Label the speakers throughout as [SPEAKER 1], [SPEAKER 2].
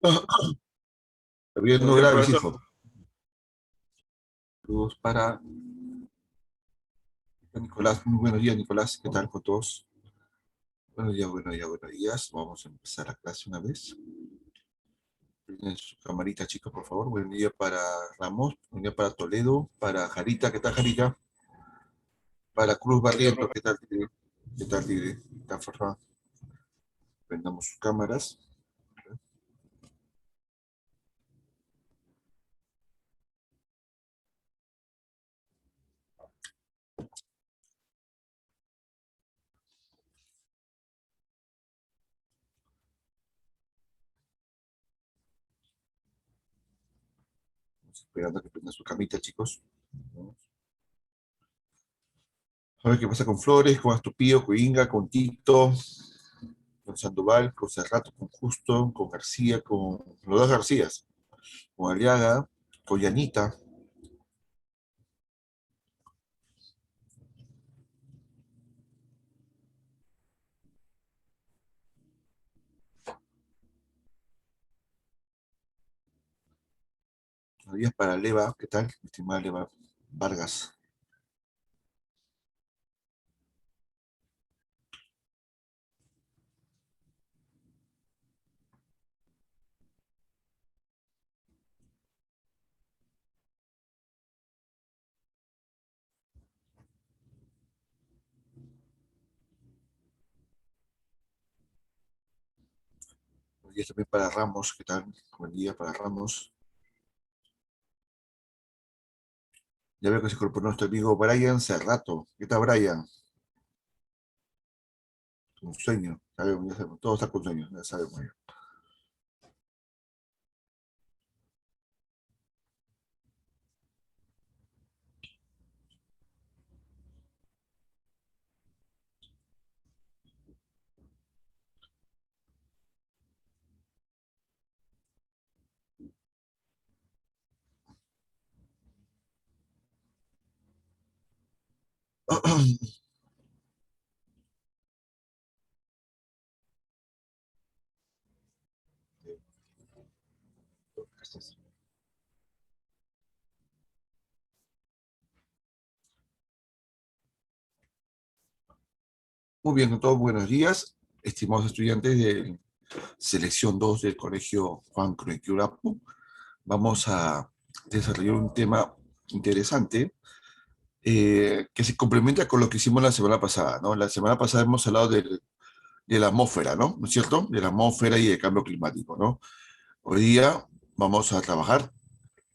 [SPEAKER 1] Bien, no
[SPEAKER 2] Buenos días,
[SPEAKER 1] graves,
[SPEAKER 2] profesor.
[SPEAKER 1] hijo. Saludos para Nicolás. Muy buenos días, Nicolás. ¿Qué tal con todos? Buenos días, buenos días, buenos días. Vamos a empezar la clase una vez. Prenden su camarita, chicos, por favor. Buen día para Ramos, buen día para Toledo, para Jarita. ¿Qué tal, Jarita? Para Cruz
[SPEAKER 2] Buenos días,
[SPEAKER 1] Barrientos.
[SPEAKER 2] profe.
[SPEAKER 1] ¿Qué tal, Tigre? ¿Qué tal, Tigre? ¿Qué tal, Farfán? Prendamos sus cámaras. Vamos esperando a que prendan su camita, chicos. Vamos. A ver qué pasa con Flores, con Astupío, con Inga, con Tito, con Sandoval, con Cerrato, con Justo, con García, con los dos Garcías, con Aliaga, con Yanita. Buenos días para Leva, ¿qué tal? Mi estimada Leva Vargas. Buenos días también para Ramos, ¿qué tal? Buen día para Ramos. Ya veo que se incorporó nuestro amigo Brian Cerrato. ¿Qué tal, Brian? Con sueño. Ya sabemos, todo está con sueño, ya sabemos. Ya. Muy bien, con todos buenos días, estimados estudiantes de Selección 2 del Colegio Juan Cruiquirapu. Vamos a desarrollar un tema interesante que se complementa con lo que hicimos la semana pasada, ¿no? La semana pasada hemos hablado de la atmósfera, ¿no? ¿No es cierto? De la atmósfera y del cambio climático, ¿no? Hoy día vamos a trabajar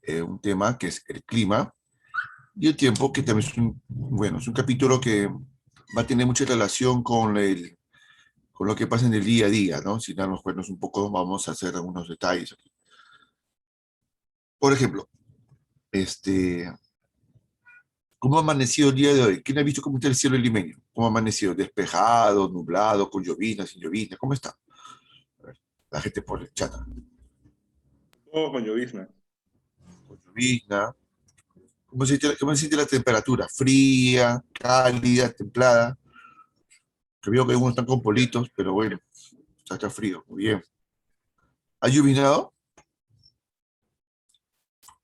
[SPEAKER 1] un tema que es el clima y el tiempo, que también es bueno, es un capítulo que va a tener mucha relación con lo que pasa en el día a día, ¿no? Si darnos cuenta un poco, vamos a hacer algunos detalles aquí. Por ejemplo, este, ¿cómo ha amanecido el día de hoy? ¿Quién ha visto cómo está el cielo limeño? ¿Cómo ha amanecido? ¿Despejado, nublado, con llovizna, sin llovizna? ¿Cómo está? A ver, la gente por el chat.
[SPEAKER 2] Todo con llovizna.
[SPEAKER 1] Con llovizna. Cómo se siente la temperatura? ¿Fría, cálida, templada? Que veo que algunos están con politos, pero bueno, está frío. Muy bien. ¿Ha llovinado?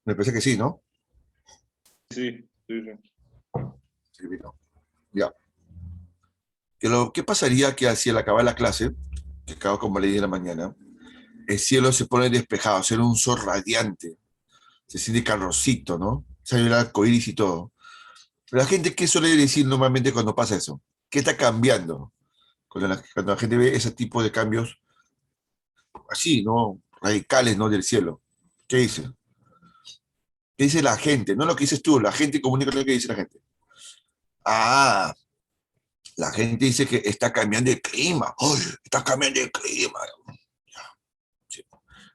[SPEAKER 1] Me parece que sí, ¿no?
[SPEAKER 2] Sí, sí, sí.
[SPEAKER 1] Sí, vino. Ya. ¿Qué pasaría que si al acabar la clase, que acaba como a las 10 de la mañana, el cielo se pone despejado, se ve un sol radiante, se siente calorcito, ¿no? Sale el arco iris y todo. Pero la gente, ¿qué suele decir normalmente cuando pasa eso? ¿Qué está cambiando? Cuando la gente ve ese tipo de cambios así, ¿no? Radicales, ¿no? Del cielo. ¿Qué dice? ¿Qué dice la gente? No lo que dices tú, la gente comunica lo que dice la gente. Ah, la gente dice que está cambiando el clima. ¡Ay, está cambiando el clima! Sí.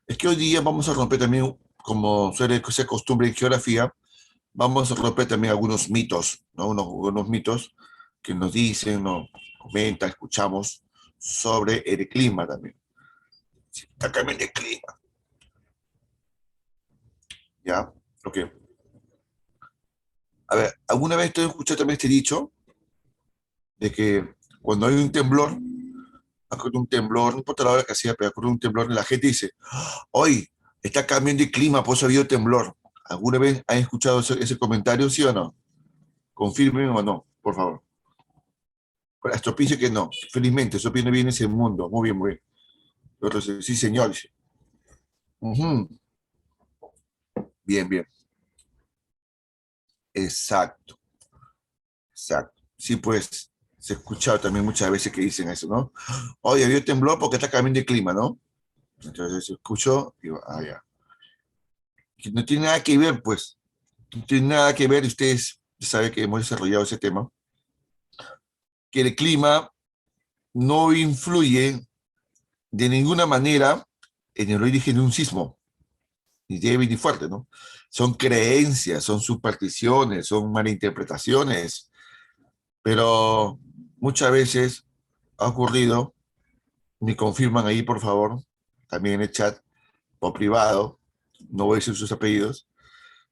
[SPEAKER 1] Es que hoy día vamos a romper también, como suele ser costumbre en geografía, vamos a romper también algunos mitos, ¿no? Unos mitos que nos dicen, nos comentan, escuchamos sobre el clima también. Sí, está cambiando el clima, ¿ya? Ok. A ver, ¿alguna vez te escuchado también este dicho de que cuando hay un temblor, ocurre un temblor, no importa la hora que hacía, pero ocurre un temblor y la gente dice, hoy está cambiando de clima, por eso ha habido temblor. ¿Alguna vez han escuchado ese comentario, sí o no? Confirmen o no, por favor. Bueno, esto pienso que no. Felizmente, eso viene bien en ese mundo. Muy bien, muy bien. Otros, sí, señor. Dice. Ujú. Bien, bien. Exacto, exacto. Sí, pues, se ha escuchado también muchas veces que dicen eso, ¿no? Oye, había temblor porque está cambiando de clima, ¿no? Entonces, se escuchó, digo, ah, ya. Que no tiene nada que ver, pues. No tiene nada que ver, ustedes saben que hemos desarrollado ese tema, que el clima no influye de ninguna manera en el origen de un sismo, ni débil ni fuerte, ¿no? Son creencias, son supersticiones, son malinterpretaciones, pero muchas veces ha ocurrido, me confirman ahí, por favor, también en el chat o privado, no voy a decir sus apellidos,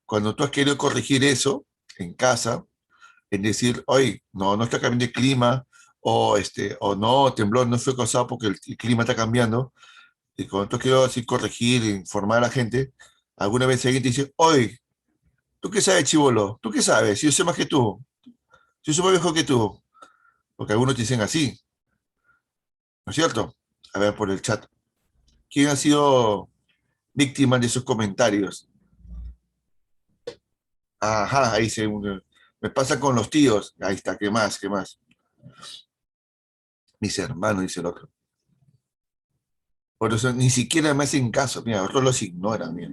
[SPEAKER 1] cuando tú has querido corregir eso en casa, en decir, oye, no, no está cambiando el clima, o no, temblor no fue causado porque el clima está cambiando, y cuando tú has querido así corregir, informar a la gente, alguna vez alguien te dice, oye, ¿tú qué sabes, chivolo? ¿Tú qué sabes? Si yo sé más que tú, si yo soy más viejo que tú, porque algunos te dicen así, ¿no es cierto? A ver, por el chat, ¿quién ha sido víctima de esos comentarios? Ajá, ahí se... Me pasa con los tíos. Ahí está, ¿qué más? ¿Qué más? Mis hermanos, dice el otro. Por eso ni siquiera me hacen caso. Mira, otros los ignoran, mira.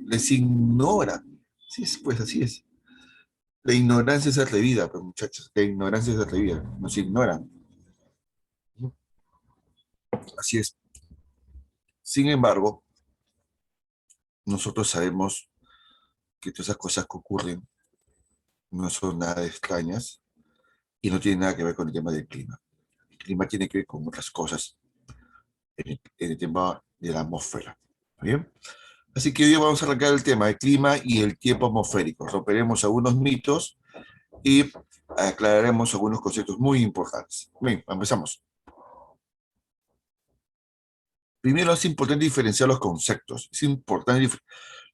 [SPEAKER 1] Les ignoran. Sí, pues así es. La ignorancia es atrevida, pues muchachos. La ignorancia es atrevida. Nos ignoran. Así es. Sin embargo, nosotros sabemos que todas esas cosas que ocurren no son nada extrañas y no tienen nada que ver con el tema del clima. El clima tiene que ver con otras cosas en el tema de la atmósfera. ¿Bien? Así que hoy vamos a arrancar el tema del clima y el tiempo atmosférico. Romperemos algunos mitos y aclararemos algunos conceptos muy importantes. Bien, empezamos. Primero es importante diferenciar los conceptos. Es importante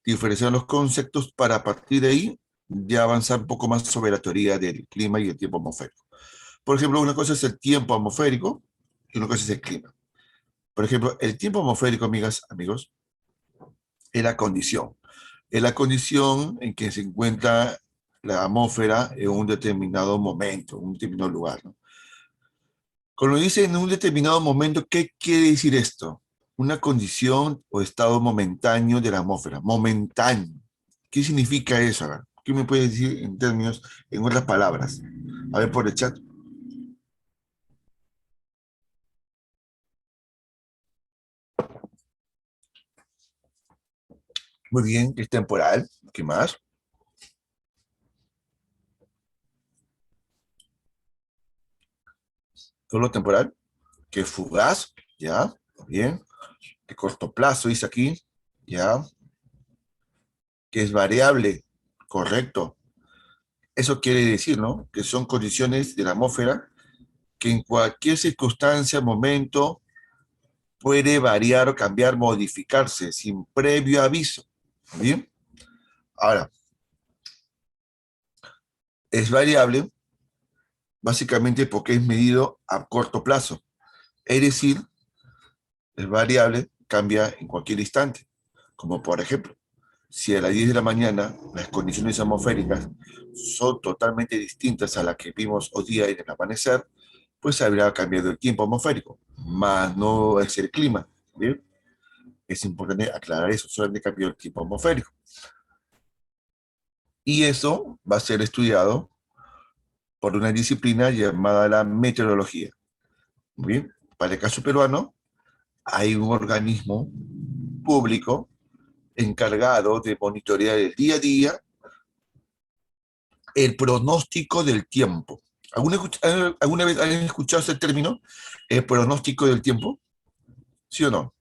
[SPEAKER 1] diferenciar los conceptos para a partir de ahí ya avanzar un poco más sobre la teoría del clima y el tiempo atmosférico. Por ejemplo, una cosa es el tiempo atmosférico y una cosa es el clima. Por ejemplo, el tiempo atmosférico, amigas, amigos, es la condición en que se encuentra la atmósfera en un determinado momento, en un determinado lugar, ¿no? Cuando dice en un determinado momento, ¿qué quiere decir esto? Una condición o estado momentáneo de la atmósfera, momentáneo. ¿Qué significa eso? A ver, ¿qué me puedes decir en términos, en otras palabras? A ver por el chat. Muy bien, es temporal. ¿Qué más? Solo temporal, que es fugaz, ya, bien. De corto plazo, dice aquí, ya. Que es variable, correcto. Eso quiere decir, ¿no? Que son condiciones de la atmósfera que en cualquier circunstancia, momento, puede variar o cambiar, modificarse sin previo aviso. ¿Bien? Ahora, es variable básicamente porque es medido a corto plazo. Es decir, es variable, cambia en cualquier instante. Como por ejemplo, si a las 10 de la mañana las condiciones atmosféricas son totalmente distintas a las que vimos hoy día en el amanecer, pues habrá cambiado el tiempo atmosférico, más no es el clima. ¿Bien? Es importante aclarar eso, solamente cambió el tiempo atmosférico. Y eso va a ser estudiado por una disciplina llamada la meteorología. Bien, para el caso peruano, hay un organismo público encargado de monitorear el día a día el pronóstico del tiempo. ¿Alguna vez han escuchado ese término, el pronóstico del tiempo? ¿Sí o no?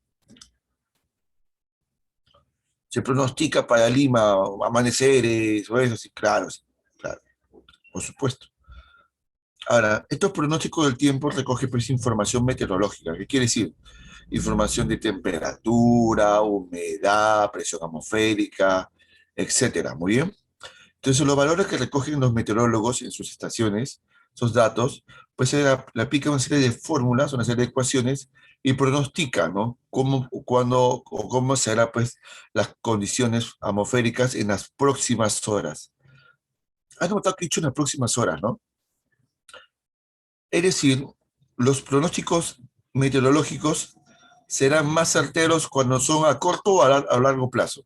[SPEAKER 1] Se pronostica para Lima amaneceres o eso, sí, claro, por supuesto. Ahora, estos pronósticos del tiempo recogen pues información meteorológica. ¿Qué quiere decir? Información de temperatura, humedad, presión atmosférica, etcétera. Muy bien. Entonces, los valores que recogen los meteorólogos en sus estaciones, esos datos, pues le aplican una serie de fórmulas, una serie de ecuaciones y pronostican, ¿no? Cómo, cuándo o cómo serán, pues, las condiciones atmosféricas en las próximas horas. Has notado que he dicho en las próximas horas, ¿no? Es decir, los pronósticos meteorológicos serán más certeros cuando son a corto o a largo plazo.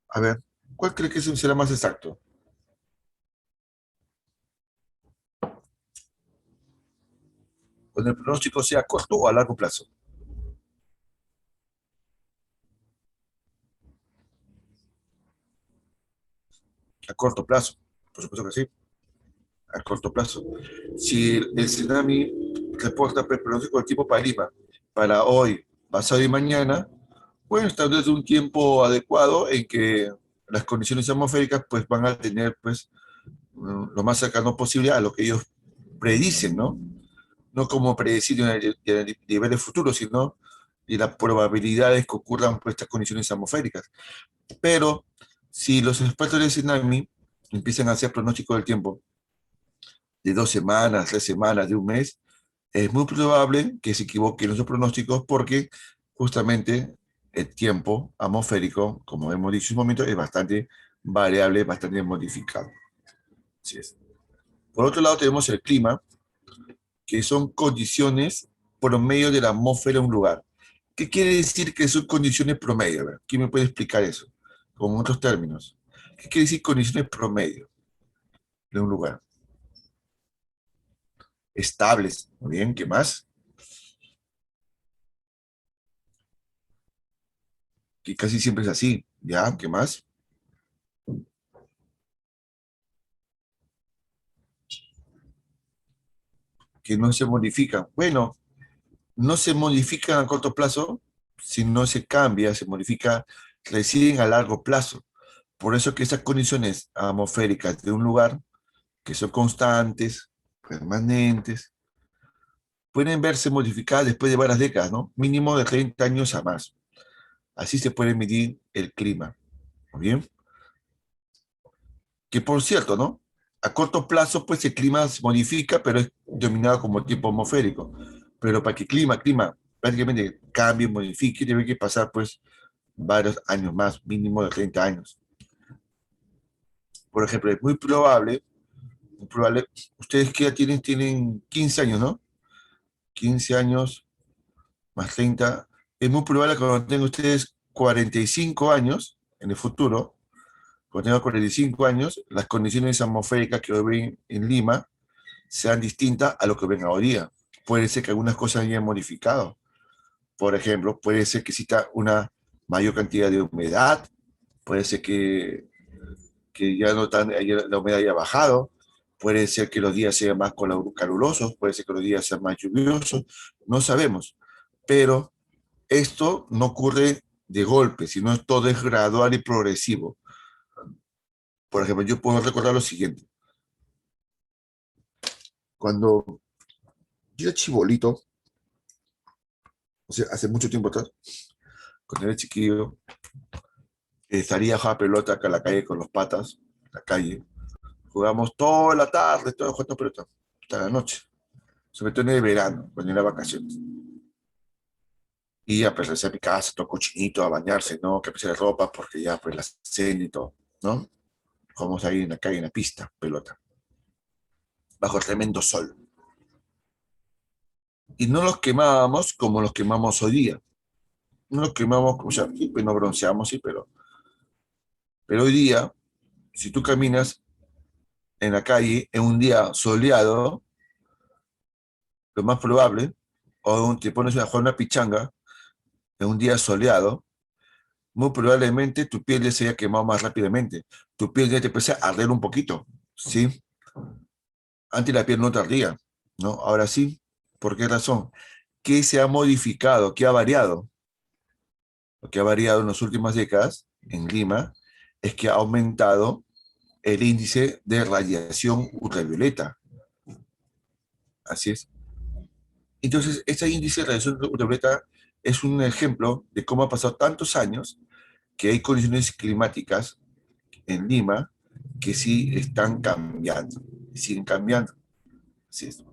[SPEAKER 1] A ver, ¿cuál cree que será más exacto? Cuando el pronóstico sea a corto o a largo plazo. A corto plazo, por supuesto que sí, a corto plazo. Si el tsunami reporta pronóstico del tipo para Lima, para hoy, pasado y mañana, bueno, establece un tiempo adecuado en que las condiciones atmosféricas pues van a tener pues lo más cercano posible a lo que ellos predicen, ¿no? No como predecir a niveles futuros, sino de las probabilidades que ocurran por estas condiciones atmosféricas. Pero si los expertos de tsunami empiezan a hacer pronósticos del tiempo de 2 semanas, 3 semanas, de un mes, es muy probable que se equivoquen esos pronósticos porque justamente el tiempo atmosférico, como hemos dicho en un momento, es bastante variable, bastante modificado. Así es. Por otro lado, tenemos el clima, que son condiciones promedio de la atmósfera en un lugar. ¿Qué quiere decir que son condiciones promedio? A ver, ¿quién me puede explicar eso? Con otros términos. ¿Qué quiere decir condiciones promedio de un lugar? Estables. Muy bien, ¿qué más? Que casi siempre es así. ¿Ya? ¿Qué más? Que no se modifican. Bueno, no se modifican a corto plazo, si no se cambia, se modifica recién a largo plazo. Por eso que esas condiciones atmosféricas de un lugar, que son constantes, permanentes, pueden verse modificadas después de varias décadas, ¿no? Mínimo de 30 años a más. Así se puede medir el clima. ¿Muy bien? Que por cierto, ¿no? A corto plazo, pues el clima se modifica, pero es denominado como tiempo atmosférico. Pero para que clima prácticamente cambie, modifique, debe que pasar, pues, varios años más, mínimo de 30 años. Por ejemplo, es muy probable, ustedes que ya tienen 15 años, ¿no? 15 años más 30, es muy probable que cuando tengan ustedes 45 años en el futuro, cuando tengan 45 años, las condiciones atmosféricas que hoy ven en Lima sean distintas a lo que ven hoy día. Puede ser que algunas cosas hayan modificado. Por ejemplo, puede ser que exista una mayor cantidad de humedad, puede ser que ya no tan, la humedad haya bajado, puede ser que los días sean más calurosos, puede ser que los días sean más lluviosos, no sabemos. Pero esto no ocurre de golpe, sino todo es gradual y progresivo. Por ejemplo, yo puedo recordar lo siguiente. Cuando yo era chibolito, o sea, hace mucho tiempo atrás, cuando era chiquillo, salía a jugar pelota acá en la calle con los patas, en la calle. Jugamos toda la tarde, todo jugando pelota, hasta la noche. Sobre todo en el verano, cuando era vacaciones. Y ya pues regresé a mi casa, todo cochinito, a bañarse, ¿no? Que de ropa, porque ya pues la cena y todo, ¿no? Jugamos ahí en la calle, en la pista, pelota, bajo tremendo sol. Y no los quemábamos como los quemamos hoy día. No los quemamos, o sea, sí, pues nos bronceamos, sí, pero hoy día, si tú caminas en la calle en un día soleado, lo más probable, o te pones a jugar una pichanga en un día soleado, muy probablemente tu piel ya se haya quemado más rápidamente. Tu piel ya te empieza a arder un poquito, ¿sí? Antes la piel no te ardía, ¿no? Ahora sí. ¿Por qué razón? ¿Qué se ha modificado? ¿Qué ha variado? Lo que ha variado en las últimas décadas en Lima es que ha aumentado el índice de radiación ultravioleta. Así es. Entonces, este índice de radiación ultravioleta es un ejemplo de cómo ha pasado tantos años que hay condiciones climáticas en Lima que sí están cambiando, siguen cambiando. Así es.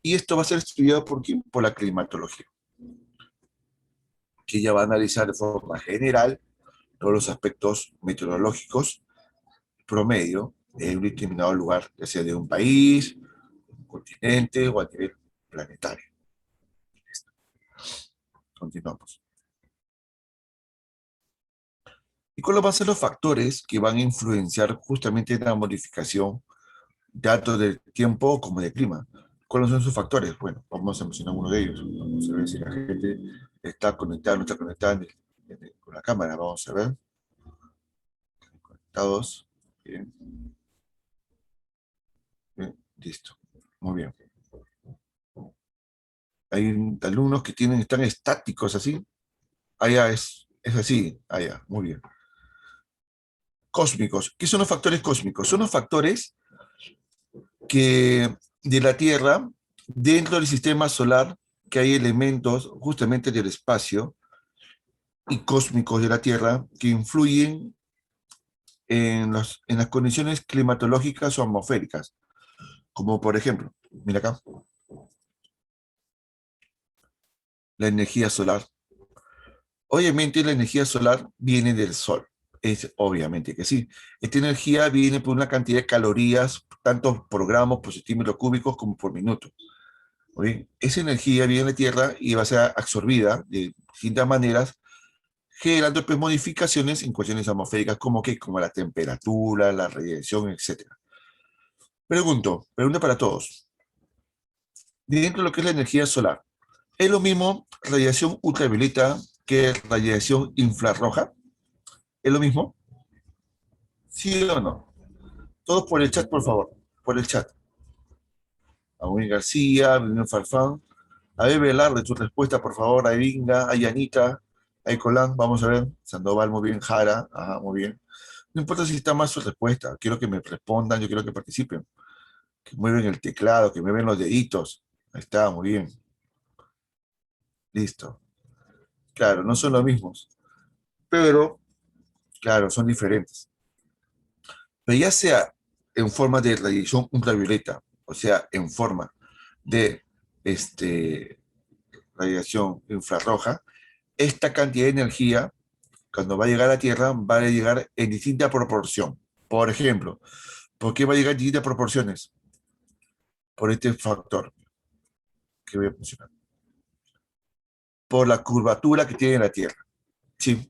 [SPEAKER 1] Y esto va a ser estudiado por quién? Por la climatología, que ya va a analizar de forma general todos los aspectos meteorológicos promedio en un determinado lugar, ya sea de un país, un continente o a nivel planetario. Continuamos. ¿Y cuáles van a ser los factores que van a influenciar justamente la modificación tanto del tiempo como del clima? ¿Cuáles son sus factores? Bueno, vamos a mencionar uno de ellos. Vamos a ver si la gente está conectada o no está conectada con la cámara. Vamos a ver. Conectados. Bien, bien, listo. Muy bien. Hay alumnos que están estáticos así. Allá es así. Allá, muy bien. Cósmicos. ¿Qué son los factores cósmicos? Son los factores que de la Tierra, dentro del sistema solar, que hay elementos justamente del espacio y cósmicos de la Tierra que influyen en las condiciones climatológicas o atmosféricas, como por ejemplo, mira acá, la energía solar. Obviamente la energía solar viene del Sol, es obviamente que sí. Esta energía viene por una cantidad de calorías, tanto por gramos por centímetro cúbicos como por minuto. ¿Oye? Esa energía viene de la Tierra y va a ser absorbida de distintas maneras, generando pues, modificaciones en cuestiones atmosféricas como la temperatura, la radiación, etcétera. Pregunta para todos. Dentro de lo que es la energía solar, ¿es lo mismo radiación ultravioleta que radiación infrarroja? ¿Es lo mismo? ¿Sí o no? Todos por el chat, por favor. Por el chat. Agustín García, Bruno Farfán. A ver, Velarde, tu respuesta, por favor. A Vinga, a Yanita, a Colán, vamos a ver. Sandoval, muy bien. Jara, ajá, muy bien. No importa si está mal su respuesta. Quiero que me respondan, yo quiero que participen. Que mueven el teclado, que mueven los deditos. Ahí está, muy bien. Listo. Claro, no son los mismos, pero, claro, son diferentes. Pero ya sea en forma de radiación ultravioleta, o sea, en forma de radiación infrarroja, esta cantidad de energía, cuando va a llegar a la Tierra, va a llegar en distinta proporción. Por ejemplo, ¿por qué va a llegar en distintas proporciones? Por este factor que voy a mencionar. Por la curvatura que tiene la Tierra. ¿Sí?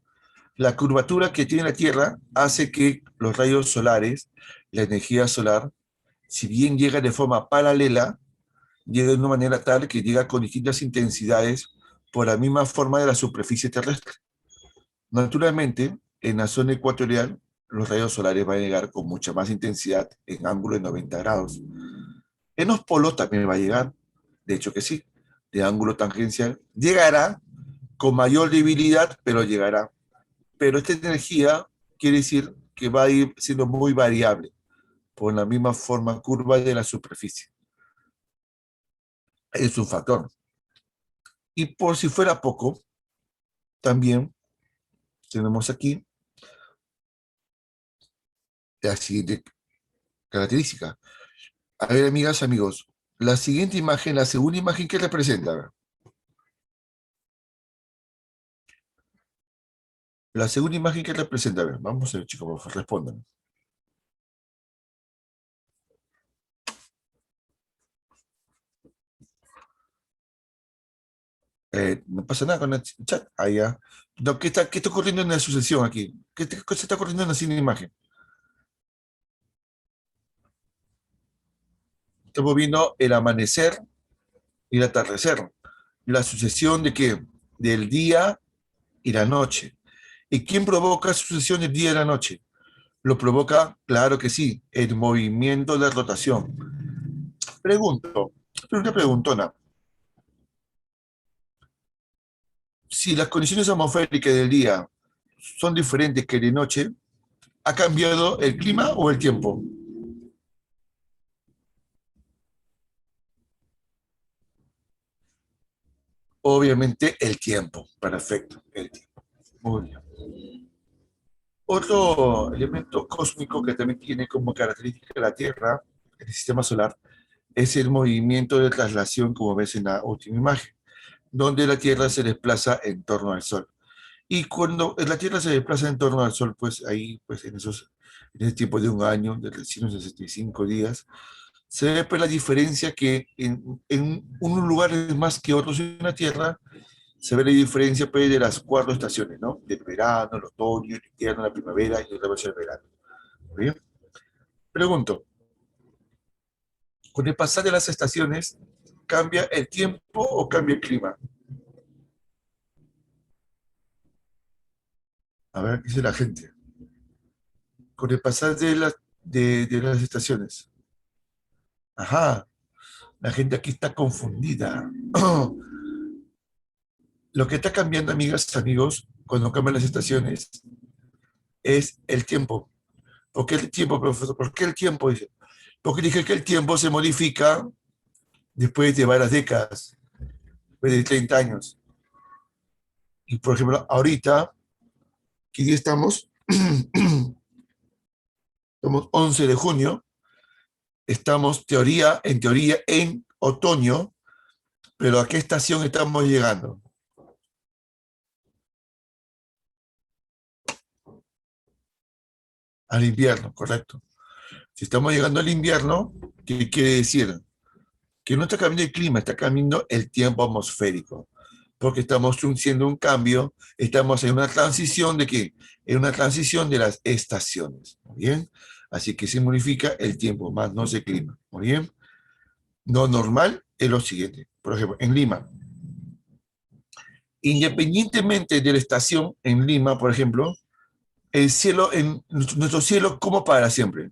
[SPEAKER 1] La curvatura que tiene la Tierra hace que los rayos solares, la energía solar, si bien llega de forma paralela, llega de una manera tal que llega con distintas intensidades por la misma forma de la superficie terrestre. Naturalmente, en la zona ecuatorial, los rayos solares van a llegar con mucha más intensidad en ángulo de 90 grados. En los polos también va a llegar, de hecho que sí, de ángulo tangencial. Llegará con mayor debilidad, pero llegará. Pero esta energía quiere decir que va a ir siendo muy variable por la misma forma curva de la superficie. Es un factor. Y por si fuera poco, también tenemos aquí la siguiente característica. A ver, amigas, amigos, la siguiente imagen, la segunda imagen, ¿qué representa? A ver, la segunda imagen, ¿qué representa? A ver, vamos a ver, chicos, por favor, respondan. No pasa nada con el chat. Ah, ya. No, qué está ocurriendo en la sucesión aquí? ¿Qué se está ocurriendo en la siguiente imagen? Estamos viendo el amanecer y el atardecer. La sucesión de qué? Del día y la noche. ¿Y quién provoca sucesión del día y la noche? Lo provoca, claro que sí, el movimiento de rotación. Una preguntona. Si las condiciones atmosféricas del día son diferentes que de noche, ¿ha cambiado el clima o el tiempo? Obviamente el tiempo, perfecto, el tiempo. Muy bien. Otro elemento cósmico que también tiene como característica la Tierra, el sistema solar, es el movimiento de traslación, como ves en la última imagen, donde la Tierra se desplaza en torno al Sol. Y cuando la Tierra se desplaza en torno al Sol, pues ahí, pues en ese tiempo de un año, de 365 días, se ve pues la diferencia que en unos lugares más que otros en la Tierra, se ve la diferencia pues, de las cuatro estaciones, ¿no? Del verano, el otoño, el invierno, la primavera y otra vez el verano. ¿Bien? Pregunto, con el pasar de las estaciones, ¿cambia el tiempo o cambia el clima? A ver, ¿qué dice la gente? Con el pasar de las estaciones. Ajá, la gente aquí está confundida. Lo que está cambiando, amigas, amigos, cuando cambian las estaciones, es el tiempo. ¿Por qué el tiempo, profesor? ¿Por qué el tiempo? Dice. Porque dije que el tiempo se modifica después de varias décadas, después de 30 años. Y por ejemplo, ahorita, ¿qué día estamos? Estamos 11 de junio, estamos en teoría, en otoño, pero ¿a qué estación estamos llegando? Al invierno, correcto. Si estamos llegando al invierno, ¿qué quiere decir? Que no está cambiando el clima, está cambiando el tiempo atmosférico, porque estamos haciendo un cambio, estamos en una transición de qué? En una transición de las estaciones, ¿muy bien? Así que se modifica el tiempo, más no el clima, ¿muy bien? No normal es lo siguiente, por ejemplo, en Lima, independientemente de la estación en Lima, por ejemplo, el cielo, en nuestro cielo, ¿cómo para siempre?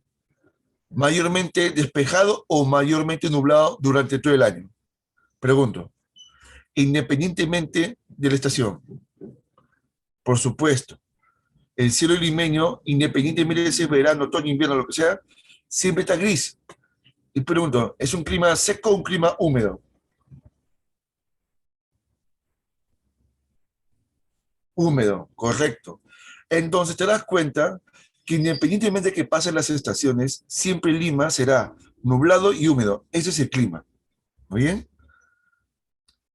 [SPEAKER 1] ¿Mayormente despejado o mayormente nublado durante todo el año? Pregunto, independientemente de la estación. Por supuesto, el cielo limeño, independientemente de si es verano, otoño, invierno, lo que sea, siempre está gris. Y pregunto, ¿es un clima seco o un clima húmedo? Húmedo, correcto. Entonces te das cuenta que independientemente de que pasen las estaciones, siempre Lima será nublado y húmedo. Ese es el clima. ¿Muy bien?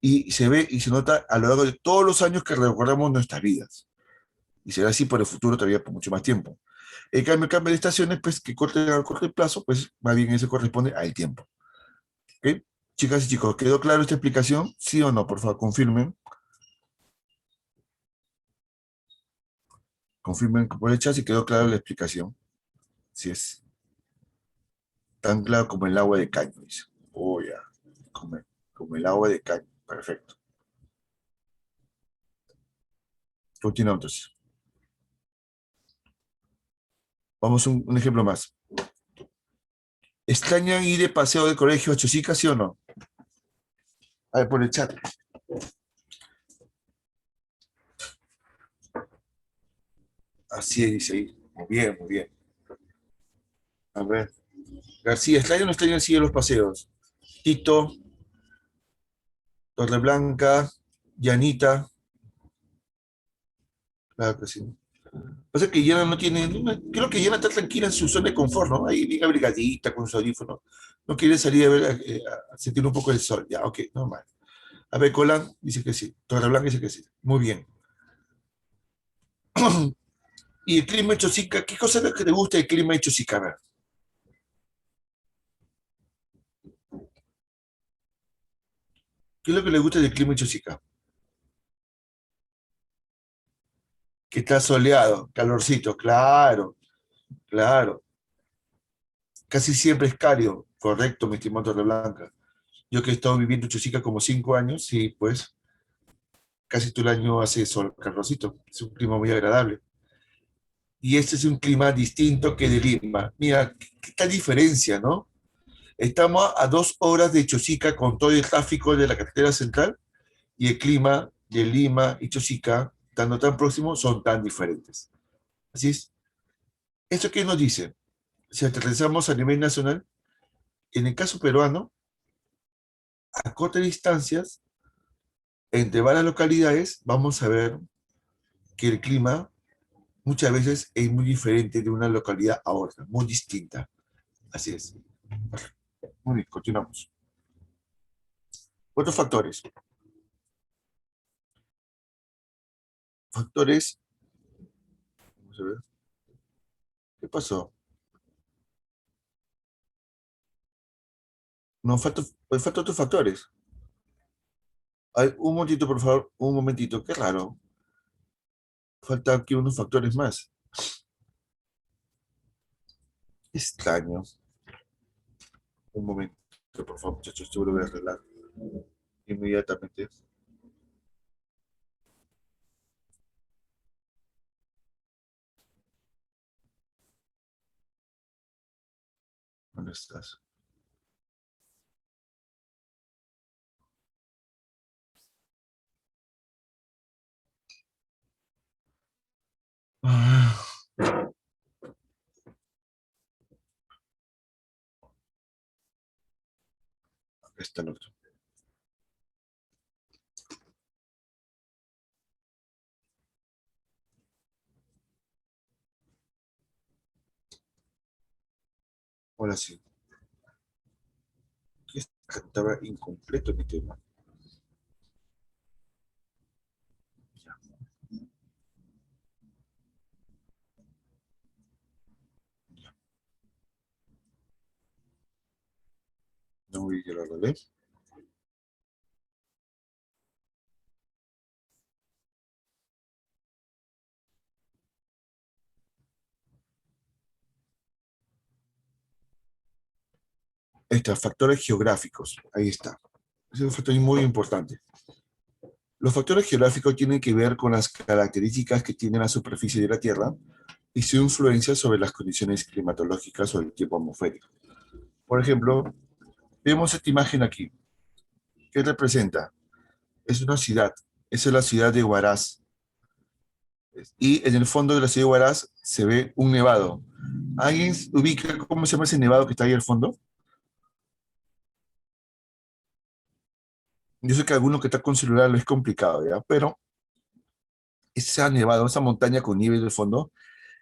[SPEAKER 1] Y se ve y se nota a lo largo de todos los años que recordamos nuestras vidas. Y será así por el futuro todavía por mucho más tiempo. El cambio de estaciones, pues que corte a corto plazo, pues más bien eso corresponde al tiempo. ¿Ok? Chicas y chicos, ¿quedó claro esta explicación? ¿Sí o no? Por favor, confirmen. Confirmen por el chat si quedó clara la explicación. Si es tan claro como el agua de caño, dice. Oh, ya. Como, como el agua de caño. Perfecto. Continuamos entonces. Vamos a un ejemplo más. ¿Extrañan ir de paseo del colegio a Chosica, sí o no? A ver, por el chat. Así es, dice ahí. Muy bien, muy bien. A ver. García, ¿extrañan o no extrañan sí los paseos? Tito, Torreblanca, Yanita. Claro que sí. Pasa que Yana no tiene, creo que Yana está tranquila en su zona de confort, ¿no? Ahí bien abrigadita con su audífono. No quiere salir a ver, a sentir un poco el sol. Ya, ok, normal. A ver, Colán dice que sí. Torreblanca dice que sí. Muy bien. Y el clima de Chosica, ¿qué cosa es lo que te gusta del clima de Chosica? A ver, ¿qué es lo que le gusta del clima de Chosica? Que está soleado, calorcito, claro, claro. Casi siempre es cálido, correcto, mi estimado Torreblanca. Yo que he estado viviendo en Chosica como 5 años, sí, pues casi todo el año hace sol, calorcito. Es un clima muy agradable. Y este es un clima distinto que de Lima. Mira, qué tal diferencia, ¿no? Estamos a 2 horas de Chosica con todo el tráfico de la carretera central y el clima de Lima y Chosica, estando tan próximos, son tan diferentes. Así es. ¿Esto qué nos dice? Si aterrizamos a nivel nacional, en el caso peruano, a cortas distancias, entre varias localidades vamos a ver que el clima muchas veces es muy diferente de una localidad a otra, muy distinta. Así es. Muy bien, continuamos. Otros factores. Factores. Vamos a ver. ¿Qué pasó? No, falta otros factores. Ay, un momentito, por favor, un momentito. Qué raro. Faltan aquí unos factores más. Extraño. Un momento, por favor, muchachos, yo lo voy a arreglar inmediatamente. ¿Dónde estás? Ah, acá está el otro. Ahora sí. Aquí estaba incompleto mi tema. No voy a lo arreglé. Ahí está, factores geográficos. Ahí está. Es un factor muy importante. Los factores geográficos tienen que ver con las características que tiene la superficie de la Tierra y su influencia sobre las condiciones climatológicas o el tiempo atmosférico. Por ejemplo, vemos esta imagen aquí. ¿Qué representa? Es una ciudad. Esa es la ciudad de Huaraz. Y en el fondo de la ciudad de Huaraz se ve un nevado. ¿Alguien ubica cómo se llama ese nevado que está ahí al fondo? Yo sé que alguno que está con celular lo es complicado, ¿ya? Pero ese nevado, esa montaña con nieve del fondo,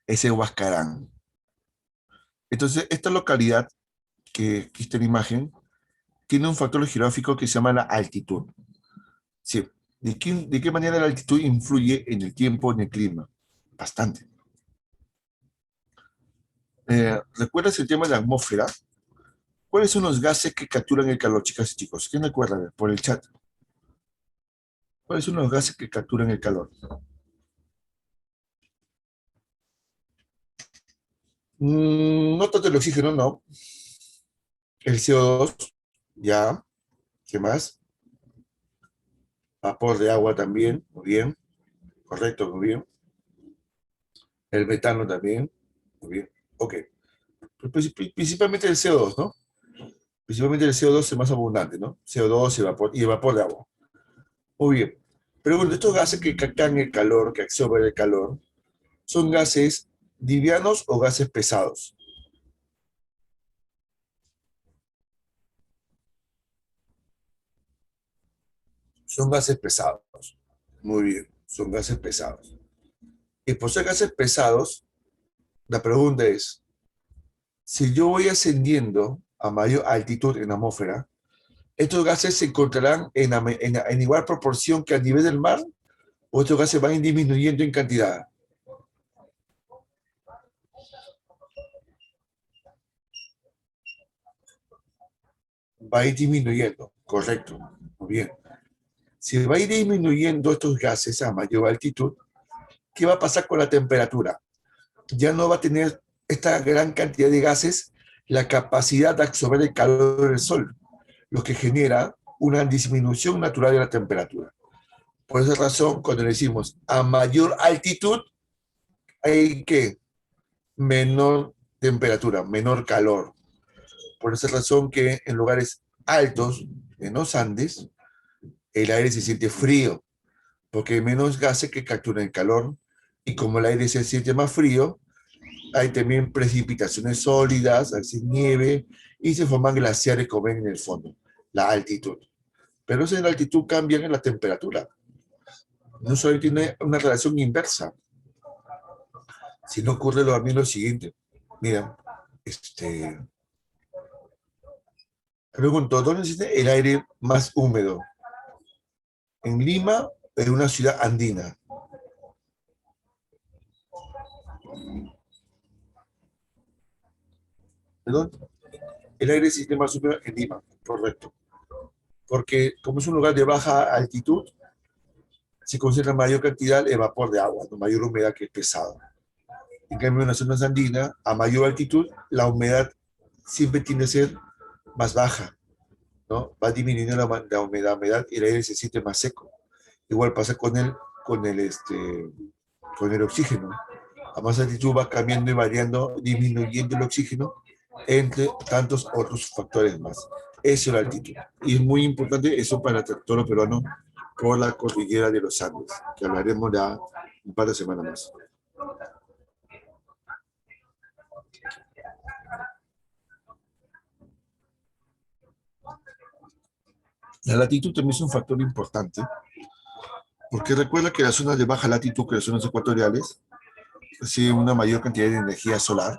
[SPEAKER 1] es el Huascarán. Entonces, esta localidad que está en la imagen tiene un factor geográfico que se llama la altitud. Sí. ¿De qué manera la altitud influye en el tiempo, en el clima? Bastante. ¿Recuerdas el tema de la atmósfera? ¿Cuáles son los gases que capturan el calor, chicas y chicos? ¿Quién recuerda? Por el chat. ¿Cuáles son los gases que capturan el calor? No tanto el oxígeno, no. El CO2, ya. ¿Qué más? Vapor de agua también, muy bien. Correcto, muy bien. El metano también, muy bien. Ok. Principalmente el CO2, ¿no? Principalmente el CO2 es más abundante, ¿no? CO2 y el vapor de agua. Muy bien. Pero bueno, estos gases que captan el calor, que absorben el calor, ¿son gases livianos o gases pesados? Son gases pesados. Muy bien, son gases pesados. Y por ser gases pesados, la pregunta es, si yo voy ascendiendo a mayor altitud en la atmósfera, ¿estos gases se encontrarán en igual proporción que a nivel del mar? ¿O estos gases van a ir disminuyendo en cantidad? Va a ir disminuyendo, correcto. Muy bien. Si va a ir disminuyendo estos gases a mayor altitud, ¿qué va a pasar con la temperatura? Ya no va a tener esta gran cantidad de gases la capacidad de absorber el calor del sol, lo que genera una disminución natural de la temperatura. Por esa razón, cuando decimos a mayor altitud, hay que menor temperatura, menor calor. Por esa razón que en lugares altos, en los Andes, el aire se siente frío, porque hay menos gases que capturan el calor, y como el aire se siente más frío, hay también precipitaciones sólidas, hace nieve, y se forman glaciares como ven en el fondo, la altitud. Pero eso en la altitud cambian en la temperatura. No solo tiene una relación inversa, sino ocurre lo siguiente. Mira, pregunto, ¿dónde existe el aire más húmedo? ¿En Lima o en una ciudad andina? ¿Perdón? El aire existe más húmedo en Lima, correcto. Porque como es un lugar de baja altitud, se concentra mayor cantidad de vapor de agua, ¿no? Mayor humedad que es pesado. En cambio, en las zonas andinas, a mayor altitud, la humedad siempre tiende a ser más baja, ¿no? Va disminuyendo la humedad y el aire se siente más seco. Igual pasa con el oxígeno. A más altitud va cambiando y variando, disminuyendo el oxígeno, entre tantos otros factores más. Eso es la altitud. Y es muy importante eso para el territorio peruano por la cordillera de los Andes, que hablaremos ya un par de semanas más. La latitud también es un factor importante, porque recuerda que las zonas de baja latitud, que las zonas ecuatoriales, reciben una mayor cantidad de energía solar,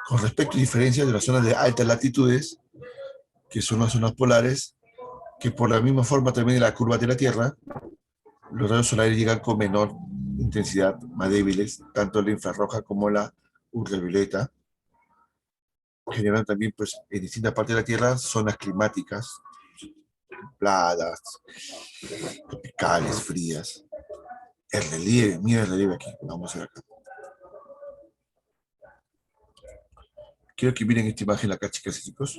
[SPEAKER 1] con respecto a diferencias de las zonas de altas latitudes, que son las zonas polares, que por la misma forma también de la curva de la Tierra, los rayos solares llegan con menor intensidad, más débiles, tanto la infrarroja como la ultravioleta. Generan también, pues, en distintas partes de la Tierra, zonas climáticas, templadas, tropicales, frías. El relieve, mira el relieve aquí, vamos a ver acá. Quiero que miren esta imagen acá, chicas y chicos.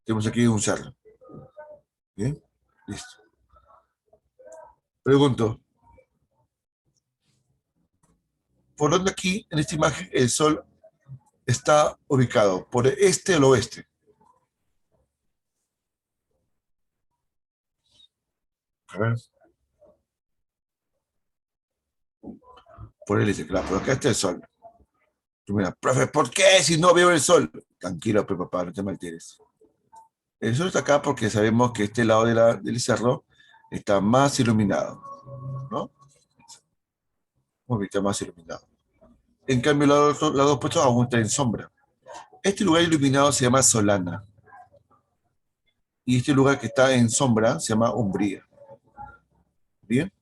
[SPEAKER 1] Tenemos aquí un cerro. Bien, listo. Pregunto, ¿por dónde aquí, en esta imagen, el Sol está ubicado? ¿Por el este o el oeste? A ver. Por el este, claro, pero acá está el Sol. Tú mira, profe, ¿por qué si no veo el Sol? Tranquilo, pues, papá, no te alteres. El Sol está acá porque sabemos que este lado del cerro está más iluminado, ¿no? Muy bien, está más iluminado. En cambio, el lado opuesto aún está en sombra. Este lugar iluminado se llama Solana. Y este lugar que está en sombra se llama Umbría. Bien.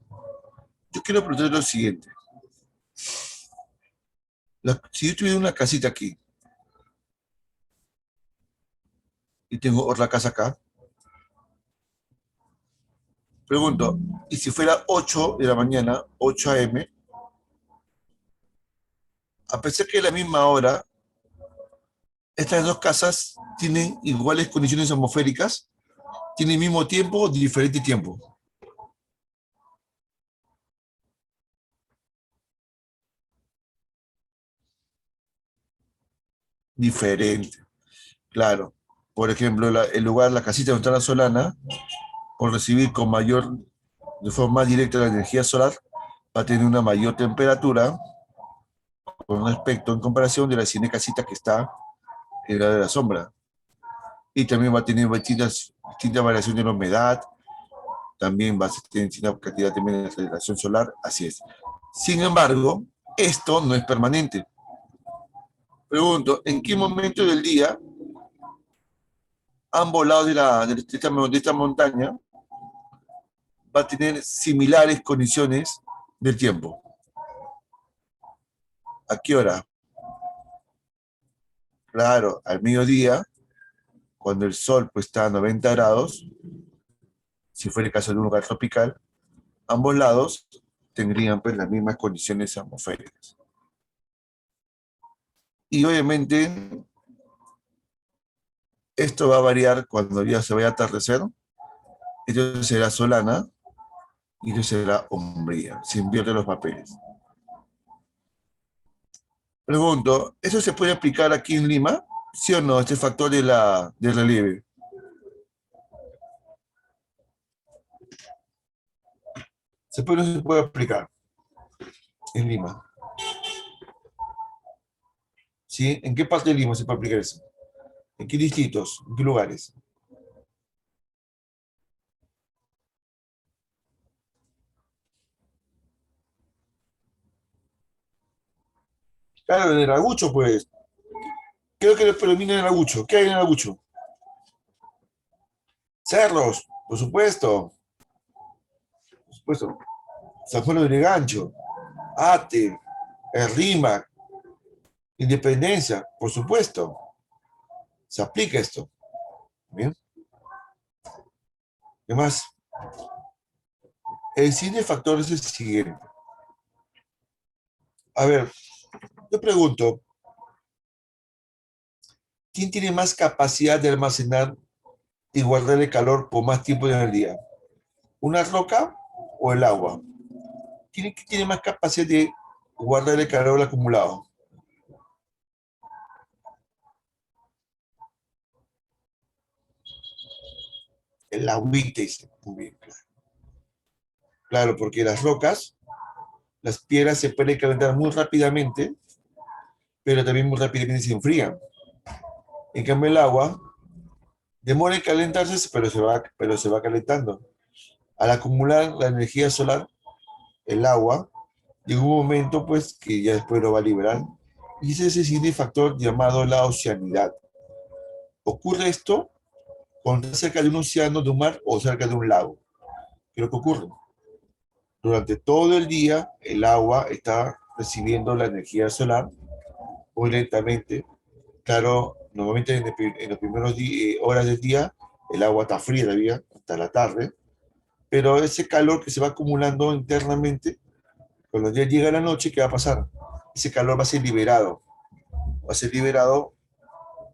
[SPEAKER 1] Yo quiero preguntar lo siguiente. Si yo tuviera una casita aquí y tengo otra casa acá, pregunto, ¿y si fuera 8 de la mañana, 8 a.m., a pesar que es la misma hora, estas dos casas tienen iguales condiciones atmosféricas, tienen el mismo tiempo o diferente tiempo? Diferente, claro. Por ejemplo, el lugar, la casita donde está la Solana, por recibir de forma más directa la energía solar, va a tener una mayor temperatura con respecto en comparación de la siguiente casita que está en la de la sombra. Y también va a tener distintas variaciones de la humedad, también va a tener distinta cantidad también de radiación solar, así es. Sin embargo, esto no es permanente. Pregunto, ¿en qué momento del día ambos lados de esta montaña va a tener similares condiciones del tiempo? ¿A qué hora? Claro, al mediodía, cuando el sol pues, está a 90 grados, si fuera el caso de un lugar tropical, ambos lados tendrían pues, las mismas condiciones atmosféricas. Y obviamente esto va a variar cuando ya se vaya a atardecer, esto será Solana y esto será Umbría, se invierten los papeles. Pregunto, ¿eso se puede aplicar aquí en Lima? ¿Sí o no? Este factor del relieve. ¿No se puede aplicar en Lima? ¿Sí? ¿En qué parte de Lima se puede aplicar eso? ¿En qué distritos? ¿En qué lugares? Claro, en el Agucho, pues. Creo que predomina en el Agucho. ¿Qué hay en el Agucho? Cerros, por supuesto. Por supuesto. San Juan de Gancho, Ate, el Rímac, Independencia, por supuesto. Se aplica esto. ¿Bien? Además, el siguiente factor es el siguiente. A ver, yo pregunto, ¿quién tiene más capacidad de almacenar y guardar el calor por más tiempo en el día? ¿Una roca o el agua? ¿Quién tiene más capacidad de guardar el calor acumulado? El agüita, dice. Muy bien, claro. Claro, porque las rocas, las piedras se pueden calentar muy rápidamente, pero también muy rápidamente se enfrían. En cambio, el agua demora en calentarse, pero se va calentando. Al acumular la energía solar, el agua, llega un momento pues que ya después lo va a liberar. Y ese es el siguiente factor llamado la oceanidad. Ocurre esto cuando estás cerca de un océano, de un mar o cerca de un lago. ¿Qué es lo que ocurre? Durante todo el día, el agua está recibiendo la energía solar muy lentamente. Claro, normalmente en los primeros horas del día, el agua está fría todavía, hasta la tarde, pero ese calor que se va acumulando internamente, cuando ya llega la noche, ¿qué va a pasar? Ese calor va a ser liberado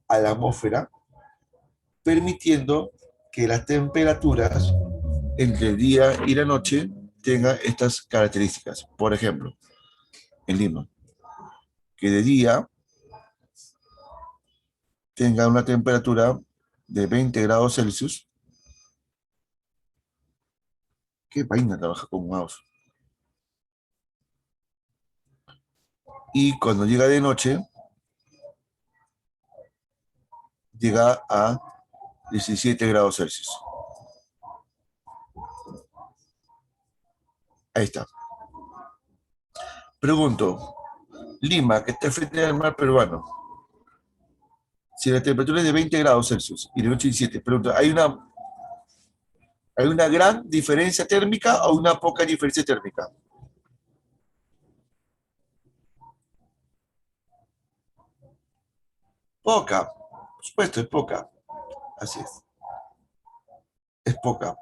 [SPEAKER 1] a la atmósfera, permitiendo que las temperaturas entre el día y la noche tengan estas características. Por ejemplo, en Lima, que de día tenga una temperatura de 20 grados Celsius. Qué vaina trabaja con mouse. Y cuando llega de noche, llega a 17 grados Celsius. Ahí está. Pregunto, Lima, que está frente al mar peruano, si la temperatura es de 20 grados Celsius y de noche 17, pregunto, ¿hay una gran diferencia térmica o una poca diferencia térmica? Poca, por supuesto, es poca. Así es poca.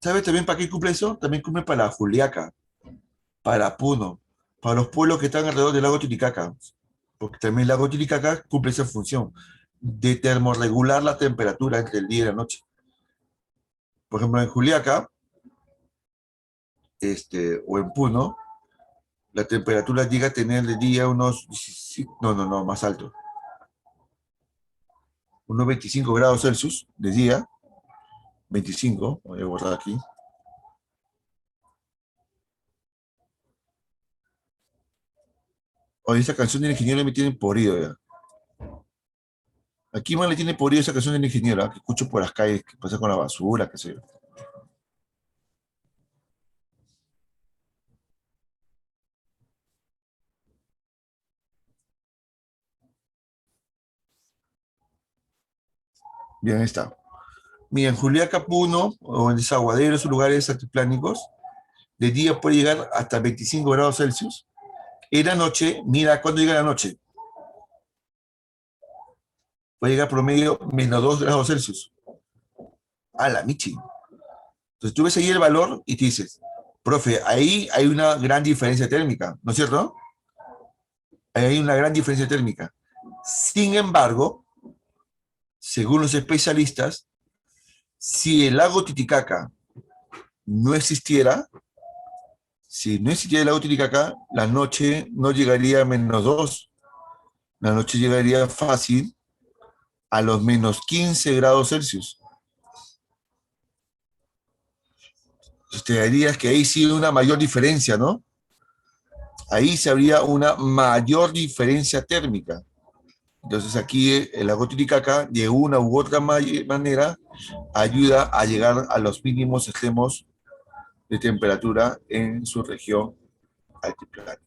[SPEAKER 1] ¿Sabes también para qué cumple eso? También cumple para Juliaca, para Puno, para los pueblos que están alrededor del lago Titicaca, porque también el lago Titicaca cumple esa función de termorregular la temperatura entre el día y la noche. Por ejemplo, en Juliaca, o en Puno, la temperatura llega a tener de día unos, no, más alto, unos 25 grados Celsius de día, 25, voy a guardar aquí. Oye, esa canción del ingeniero me tiene podrido ya. Aquí más le tiene podrido esa canción del ingeniero, que escucho por las calles, que pasa con la basura, qué sé yo. Bien, ahí está. Mira, en Juliaca, Puno, o en Desaguadero, esos lugares altiplánicos, de día puede llegar hasta 25 grados Celsius. En la noche, mira, ¿cuándo llega la noche? Puede llegar promedio menos 2 grados Celsius. A la michi. Entonces tú ves ahí el valor y te dices, profe, ahí hay una gran diferencia térmica, ¿no es cierto? Ahí hay una gran diferencia térmica. Sin embargo, según los especialistas, si el lago Titicaca no existiera, si no existiera el lago Titicaca, la noche no llegaría a menos 2, la noche llegaría fácil a los menos 15 grados Celsius. Entonces te dirías que ahí sí hay una mayor diferencia, ¿no? Ahí se habría una mayor diferencia térmica. Entonces aquí el lago Titicaca, de una u otra manera, ayuda a llegar a los mínimos extremos de temperatura en su región altiplánica.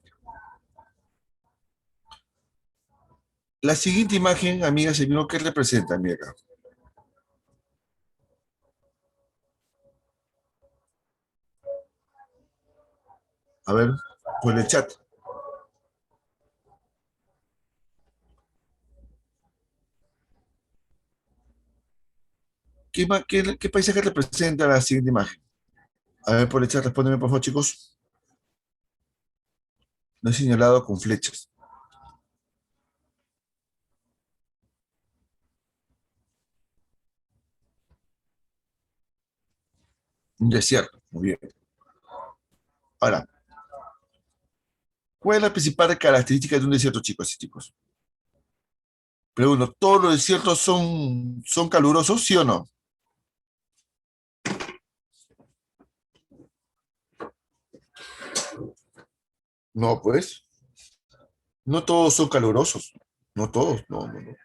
[SPEAKER 1] La siguiente imagen, amigas y amigos, ¿qué representa? Mira, a ver, por el chat. ¿Qué paisaje representa la siguiente imagen? A ver, por el chat, respóndeme, por favor, chicos. No he señalado con flechas. Un desierto, muy bien. Ahora, ¿cuál es la principal característica de un desierto, chicos y chicos? Pregunto, ¿todos los desiertos son calurosos, sí o no? No, pues. No todos son calurosos. No todos, no, no, no.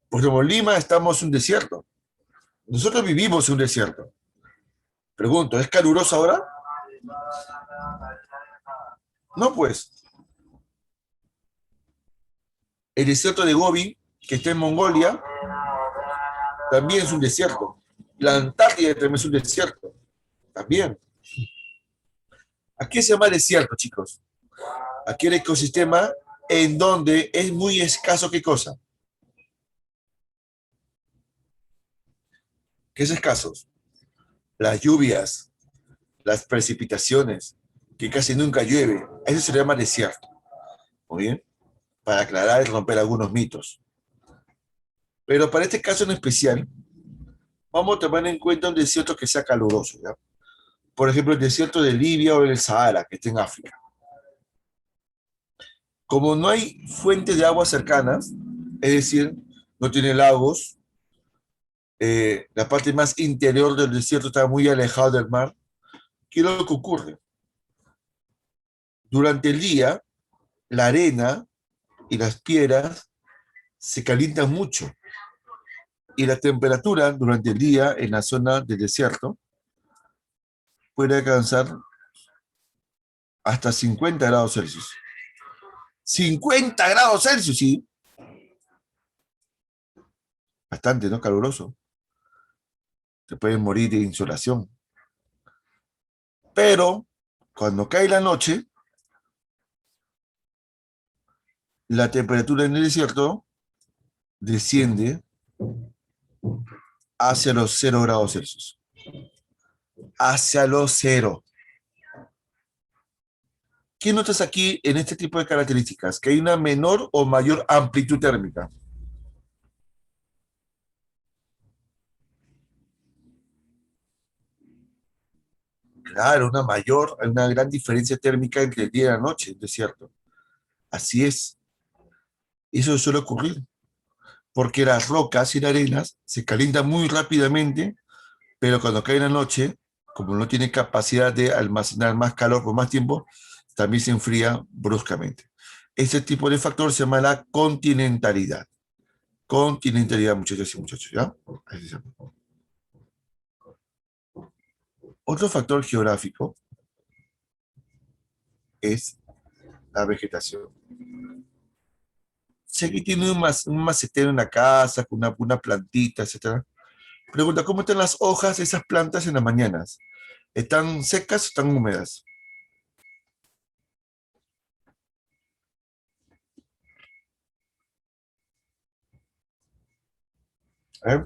[SPEAKER 1] Por ejemplo, en Lima estamos en un desierto. Nosotros vivimos en un desierto. Pregunto, ¿es caluroso ahora? No, pues. El desierto de Gobi, que está en Mongolia, también es un desierto. La Antártida también es un desierto. También. ¿A qué se llama desierto, chicos? Aquí el ecosistema en donde es muy escaso, ¿qué cosa? ¿Qué es escaso? Las lluvias, las precipitaciones, que casi nunca llueve. Eso se le llama desierto. Muy bien, para aclarar y romper algunos mitos. Pero para este caso en especial, vamos a tomar en cuenta un desierto que sea caluroso, ¿ya? Por ejemplo, el desierto de Libia o el Sahara, que está en África. Como no hay fuentes de agua cercanas, es decir, no tiene lagos, la parte más interior del desierto está muy alejada del mar, ¿qué es lo que ocurre? Durante el día, la arena y las piedras se calientan mucho y la temperatura durante el día en la zona del desierto puede alcanzar hasta 50 grados Celsius. 50 grados Celsius, sí. Bastante, ¿no? Caluroso. Te pueden morir de insolación. Pero cuando cae la noche, la temperatura en el desierto desciende hacia los 0 grados Celsius. Hacia los 0. ¿Qué notas aquí en este tipo de características? Que hay una menor o mayor amplitud térmica. Claro, una gran diferencia térmica entre el día y la noche, ¿no es cierto? Así es. Eso suele ocurrir, porque las rocas y las arenas se calientan muy rápidamente, pero cuando cae la noche, como no tiene capacidad de almacenar más calor por más tiempo, también se enfría bruscamente. Este tipo de factor se llama la continentalidad. Continentalidad, muchachos y muchachos, ¿ya? Así se llama. Otro factor geográfico es la vegetación. Si aquí tiene un macetero en la casa, con una plantita, etcétera. Pregunta, ¿cómo están las hojas de esas plantas en las mañanas? ¿Están secas o están húmedas? ¿Eh?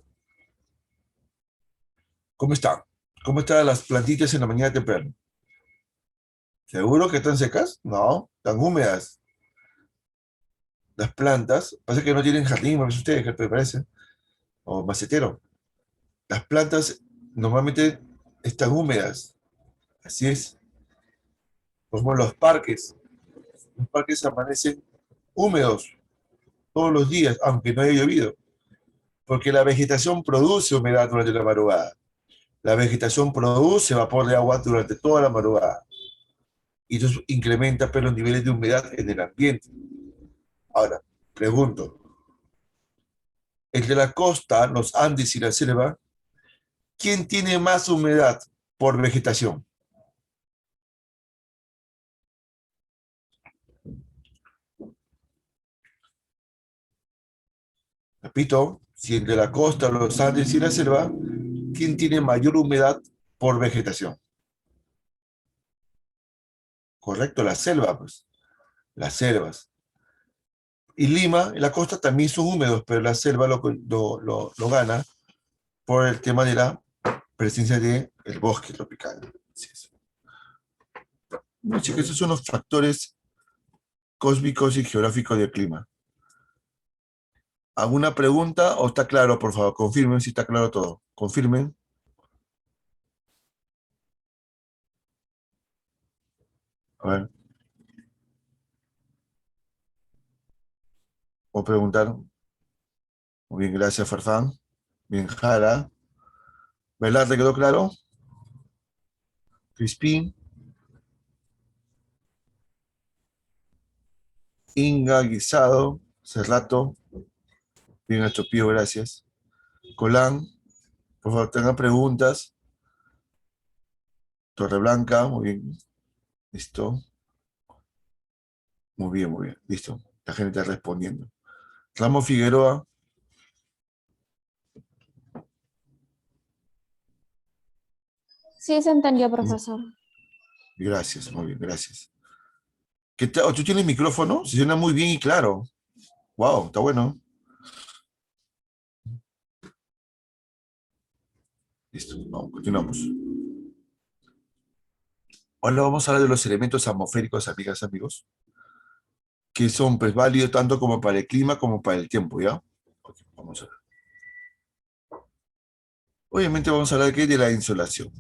[SPEAKER 1] ¿Cómo están? ¿Cómo están las plantitas en la mañana temprano? ¿Seguro que están secas? No, están húmedas. Las plantas, pasa que no tienen jardín, me ustedes, ¿qué te parece? O macetero. Las plantas normalmente están húmedas. Así es. Como los parques. Los parques amanecen húmedos todos los días, aunque no haya llovido, porque la vegetación produce humedad durante la madrugada. La vegetación produce vapor de agua durante toda la madrugada y eso incrementa pero los niveles de humedad en el ambiente. Ahora, pregunto, entre la costa, los Andes y la selva, ¿quién tiene más humedad por vegetación? Repito, si entre la costa, los Andes y la selva, ¿quién tiene mayor humedad por vegetación? Correcto, la selva, pues, las selvas. Y Lima y la costa también son húmedos, pero la selva lo gana por el tema de la presencia del bosque tropical. Así es. Así que esos son los factores cósmicos y geográficos del clima. ¿Alguna pregunta o está claro, por favor? Confirmen si está claro todo. Confirmen. A ver, o preguntar. Muy bien, gracias, Farfán. Bien, Jara. ¿Verdad? ¿Te quedó claro? Crispín, Inga, Guisado, Cerrato. Bien, Achopío, gracias. Colán, por favor, tengan preguntas. Torreblanca, muy bien. Listo. Muy bien, muy bien. Listo. La gente está respondiendo. Ramos Figueroa,
[SPEAKER 3] Sí, se entendió, profesor.
[SPEAKER 1] gracias, muy bien, gracias. ¿Tú tienes micrófono? Se suena muy bien y claro. Wow, está bueno. Listo, vamos, continuamos. Ahora vamos a hablar de los elementos atmosféricos, amigas, amigos, que son pues válidos tanto como para el clima como para el tiempo, ¿ya? Ok, vamos a ver. Obviamente vamos a hablar aquí de la insolación.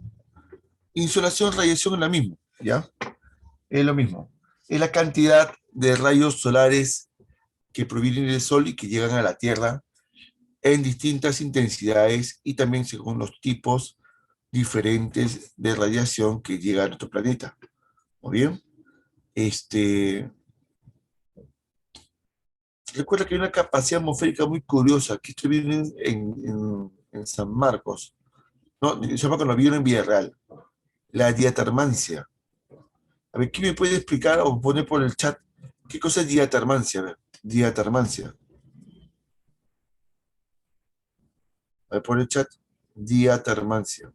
[SPEAKER 1] Insolación, radiación es la misma, ¿ya? Es lo mismo. Es la cantidad de rayos solares que provienen del Sol y que llegan a la Tierra en distintas intensidades y también según los tipos diferentes de radiación que llega a nuestro planeta. ¿Muy bien? Recuerda que hay una capacidad atmosférica muy curiosa que estoy viendo en San Marcos. No, se llama cuando vieron en Villarreal. La diatermancia. A ver, ¿quién me puede explicar o poner por el chat qué cosa es diatermancia? A ver, diatermancia. A ver, por el chat, diatermancia.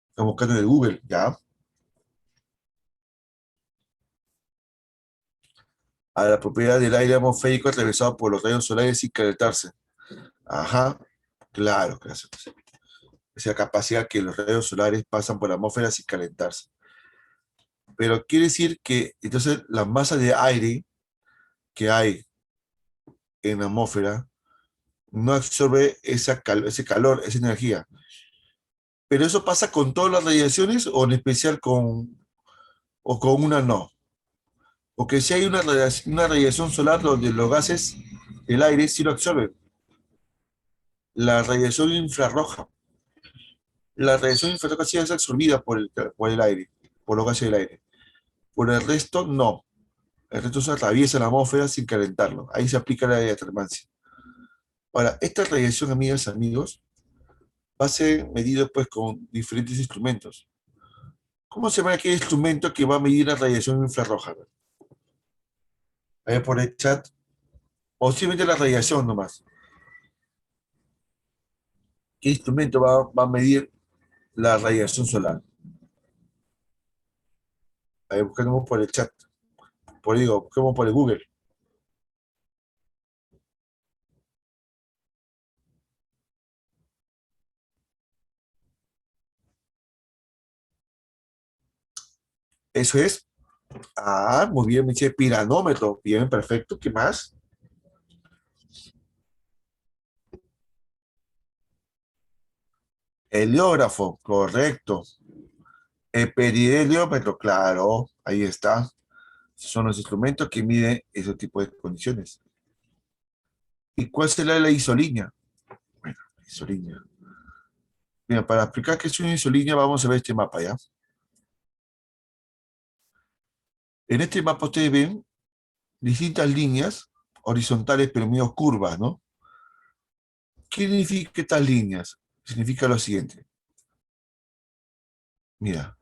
[SPEAKER 1] Estamos buscando en el Google, ¿ya? A la propiedad del aire atmosférico atravesado por los rayos solares sin calentarse. Ajá, claro, gracias. Esa capacidad que los rayos solares pasan por la atmósfera sin calentarse. Pero quiere decir que entonces la masa de aire que hay en la atmósfera no absorbe ese calor, esa energía. Pero eso pasa con todas las radiaciones o en especial con una no. Porque si hay una radiación solar donde los gases, el aire sí lo absorbe. La radiación infrarroja. La radiación infrarroja sí es absorbida por el aire, por los gases del aire. Por el resto, no. El resto se atraviesa la atmósfera sin calentarlo. Ahí se aplica la diatermancia. Ahora, esta radiación, amigas, amigos, va a ser medido pues con diferentes instrumentos. ¿Cómo se llama aquel instrumento que va a medir la radiación infrarroja? Ahí por el chat. O simplemente la radiación nomás. ¿Qué instrumento va a medir la radiación solar? Ahí busquemos por el chat. Busquemos por el Google. Eso es. Ah, muy bien, me dice piranómetro. Bien, perfecto. ¿Qué más? Heliógrafo, correcto. Periheliometro, claro. Ahí está. Son los instrumentos que miden ese tipo de condiciones. ¿Y cuál será la isolínea? Bueno, la isolínea. Mira, para explicar qué es una isolínea, vamos a ver este mapa, ¿ya? En este mapa ustedes ven distintas líneas horizontales, pero medio curvas, ¿no? ¿Qué significa estas líneas? Significa lo siguiente. Mira,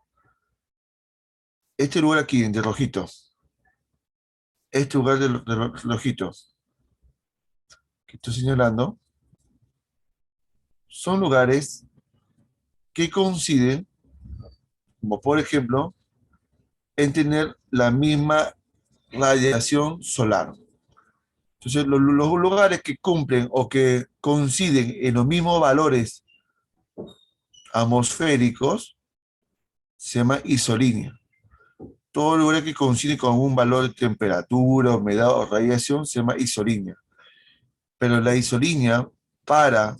[SPEAKER 1] este lugar aquí, de rojito, este lugar de rojito, que estoy señalando, son lugares que coinciden, como por ejemplo, en tener la misma radiación solar. Entonces, los lugares que cumplen o que coinciden en los mismos valores atmosféricos se llama isolínea. Todo lugar que coincide con un valor de temperatura, humedad o radiación se llama isolínea. Pero la isolínea, para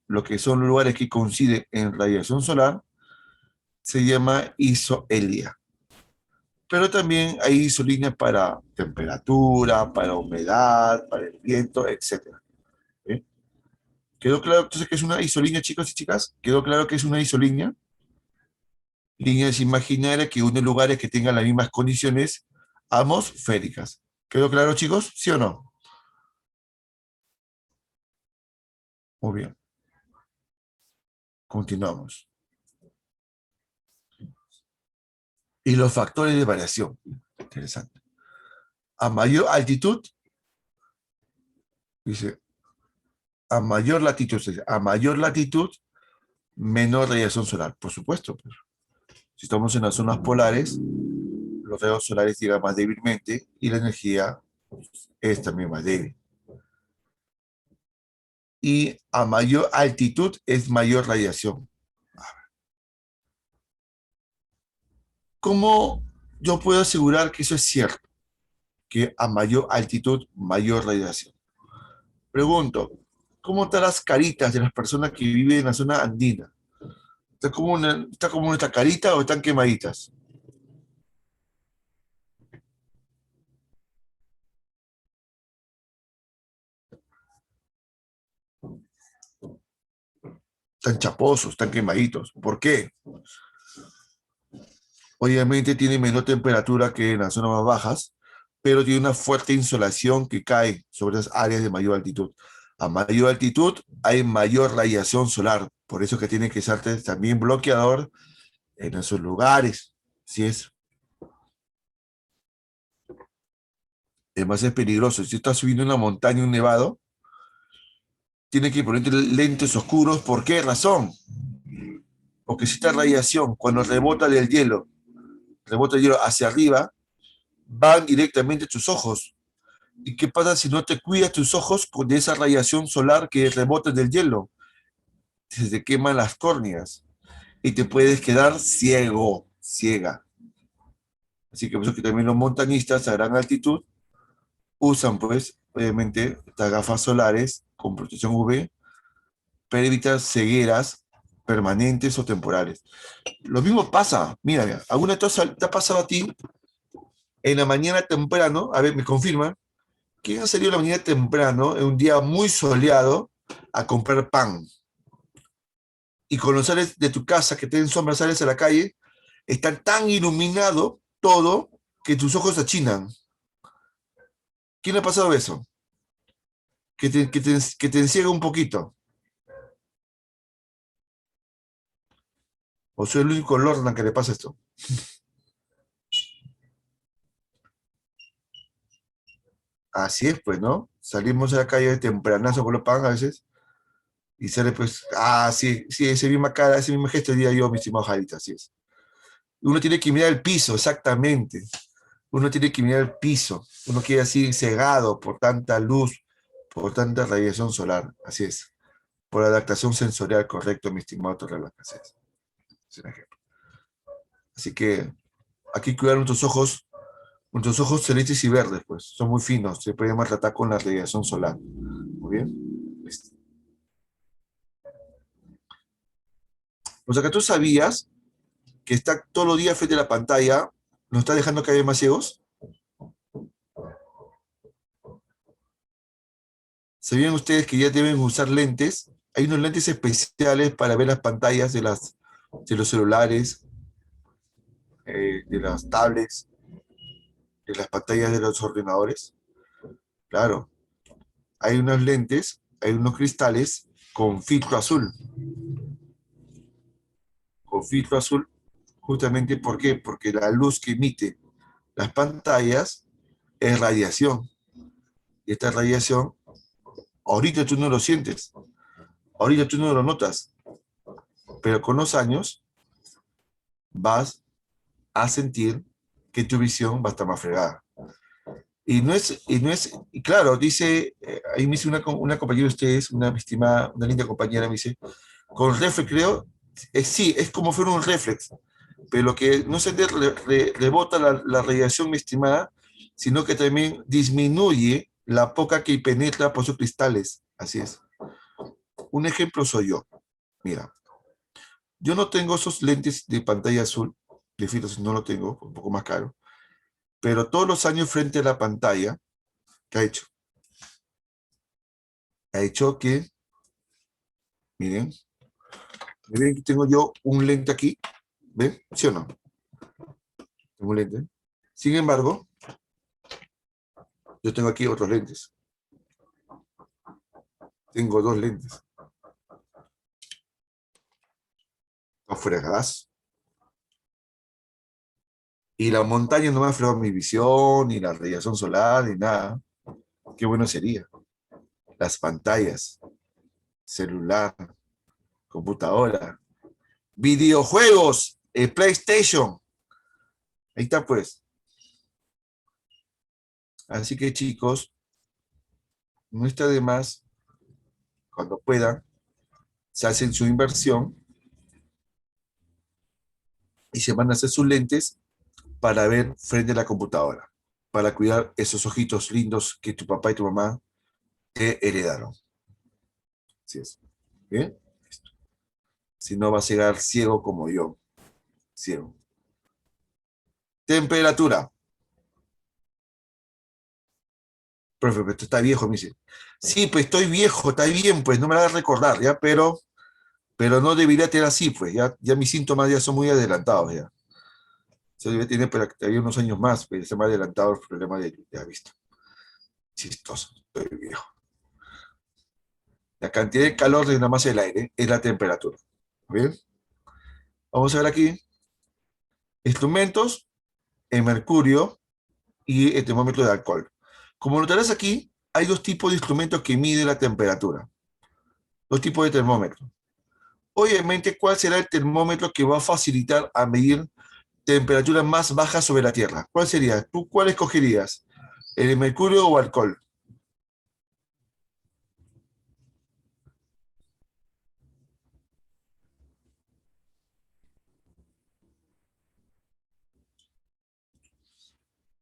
[SPEAKER 1] lo que son lugares que coinciden en radiación solar, se llama isoelia. Pero también hay isolíneas para temperatura, para humedad, para el viento, etc. ¿Eh? ¿Quedó claro entonces que es una isolínea, chicos y chicas? ¿Quedó claro que es una isolínea? Líneas imaginarias que unen lugares que tengan las mismas condiciones atmosféricas. ¿Quedó claro, chicos? ¿Sí o no? Muy bien. Continuamos. Y los factores de variación. Interesante. A mayor altitud, dice, a mayor latitud, menor radiación solar. Por supuesto, pues. Si estamos en las zonas polares, los rayos solares llegan más débilmente y la energía es también más débil. Y a mayor altitud es mayor radiación. ¿Cómo yo puedo asegurar que eso es cierto? Que a mayor altitud, mayor radiación. Pregunto, ¿cómo están las caritas de las personas que viven en la zona andina? ¿Está como nuestra carita o están quemaditas? Están chaposos, están quemaditos. ¿Por qué? Obviamente tiene menor temperatura que en las zonas más bajas, pero tiene una fuerte insolación que cae sobre las áreas de mayor altitud. A mayor altitud hay mayor radiación solar, por eso que tiene que ser también bloqueador en esos lugares. Si es, además es peligroso. Si estás subiendo una montaña, un nevado, tiene que ponerte lentes oscuros. ¿Por qué razón? Porque si esta radiación, cuando rebota el hielo hacia arriba, van directamente a tus ojos. ¿Y qué pasa si no te cuidas tus ojos de esa radiación solar que rebota del hielo? Se te queman las córneas y te puedes quedar ciego, ciega. Así que por eso que también los montañistas a gran altitud usan, pues, obviamente, estas gafas solares con protección UV para evitar cegueras permanentes o temporales. Lo mismo pasa, mira, ¿alguna cosa te ha pasado a ti en la mañana temprano? A ver, me confirma. ¿Quién ha salido en la mañana temprano, en un día muy soleado, a comprar pan? Y cuando sales de tu casa, que tienen sombra, sales a la calle, está tan iluminado todo que tus ojos se achinan. ¿Quién le ha pasado eso? Que te enciega un poquito. ¿O soy el único Lorna que le pasa esto? Así es, pues, ¿no? Salimos a la calle tempranazo con los pan a veces y sale, pues, sí, sí, esa misma cara, ese mismo gesto diría yo, mi estimado Jarita, así es. Uno tiene que mirar el piso, exactamente. Uno tiene que mirar el piso. Uno queda así cegado por tanta luz, por tanta radiación solar. Así es. Por adaptación sensorial, correcto, mi estimado Torrealba. Así es. Es un ejemplo. Así que aquí cuidar nuestros ojos celestes y verdes, pues. Son muy finos. Se pueden maltratar con la radiación solar. Muy bien. Listo. O sea que tú sabías que está todos los días frente a la pantalla, ¿nos está dejando caer más ciegos? ¿Sabían ustedes que ya deben usar lentes Hay unos lentes especiales para ver las pantallas de los celulares, de las tablets, de las pantallas de los ordenadores. Claro, hay unos lentes, hay unos cristales con filtro azul. Con filtro azul, justamente ¿por qué? Porque la luz que emite las pantallas es radiación. Y esta radiación, ahorita tú no lo sientes, ahorita tú no lo notas, pero con los años vas a sentir que tu visión va a estar más fregada. Y claro, dice, ahí me dice una compañera de ustedes, una estimada, una linda compañera, me dice, con reflex creo, sí, es como fuera un reflex, pero lo que no se rebota la radiación, mi estimada, sino que también disminuye la poca que penetra por sus cristales. Así es. Un ejemplo soy yo. Mira, yo no tengo esos lentes de pantalla azul, de filtros no lo tengo, un poco más caro, pero todos los años frente a la pantalla, ¿qué ha hecho? Ha hecho que, miren, miren que tengo yo un lente aquí, ¿ven? ¿Sí o no? Tengo un lente. Sin embargo, yo tengo aquí otros lentes. Tengo dos lentes. Fregadas. Y la montaña no me ha fregado mi visión, ni la radiación solar, ni nada. Qué bueno sería. Las pantallas, celular, computadora, videojuegos, PlayStation. Ahí está pues. Así que chicos, no está de más, cuando puedan, se hacen su inversión y se van a hacer sus lentes para ver frente a la computadora, para cuidar esos ojitos lindos que tu papá y tu mamá te heredaron. Así es. ¿Bien? Si no, vas a llegar ciego como yo. Ciego. Temperatura. Profe, pero está viejo, me dice. Sí, pues estoy viejo, está bien, pues no me la hagas recordar, ¿ya? Pero no debería tener así, pues, ya mis síntomas ya son muy adelantados, ya. Se debe tener todavía unos años más, pues, se me ha adelantado el problema de la vista. Chistoso, estoy viejo. La cantidad de calor de nada más el aire es la temperatura. ¿Bien? Vamos a ver aquí. Instrumentos, el mercurio y el termómetro de alcohol. Como notarás aquí, hay dos tipos de instrumentos que miden la temperatura. Dos tipos de termómetros. Obviamente, ¿cuál será el termómetro que va a facilitar a medir temperaturas más bajas sobre la Tierra? ¿Cuál sería? ¿Tú cuál escogerías? ¿El mercurio o alcohol?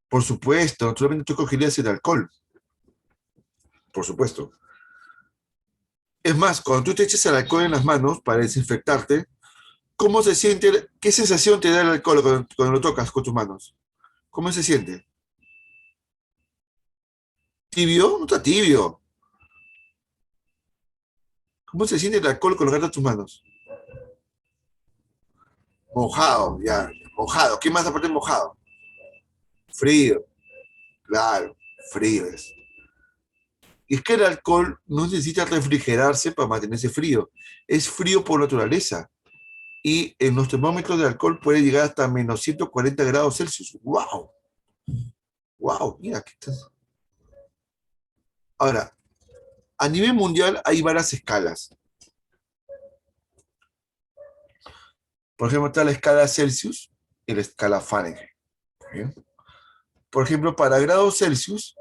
[SPEAKER 1] Por supuesto, solamente tú escogerías el alcohol. Por supuesto. Es más, cuando tú te eches el alcohol en las manos para desinfectarte, ¿cómo se siente? ¿Qué sensación te da el alcohol cuando lo tocas con tus manos? ¿Cómo se siente? ¿Tibio? No está tibio. ¿Cómo se siente el alcohol con tus manos? Mojado, ya. Mojado. ¿Qué más aparte de mojado? Frío. Claro, frío es. Y es que el alcohol no necesita refrigerarse para mantenerse frío. Es frío por naturaleza. Y en los termómetros de alcohol puede llegar hasta menos 140 grados Celsius. ¡Wow! ¡Wow! Mira, ¿qué estás? Ahora, a nivel mundial hay varias escalas. Por ejemplo, está la escala Celsius y la escala Fahrenheit. ¿Bien? Por ejemplo, para grados Celsius,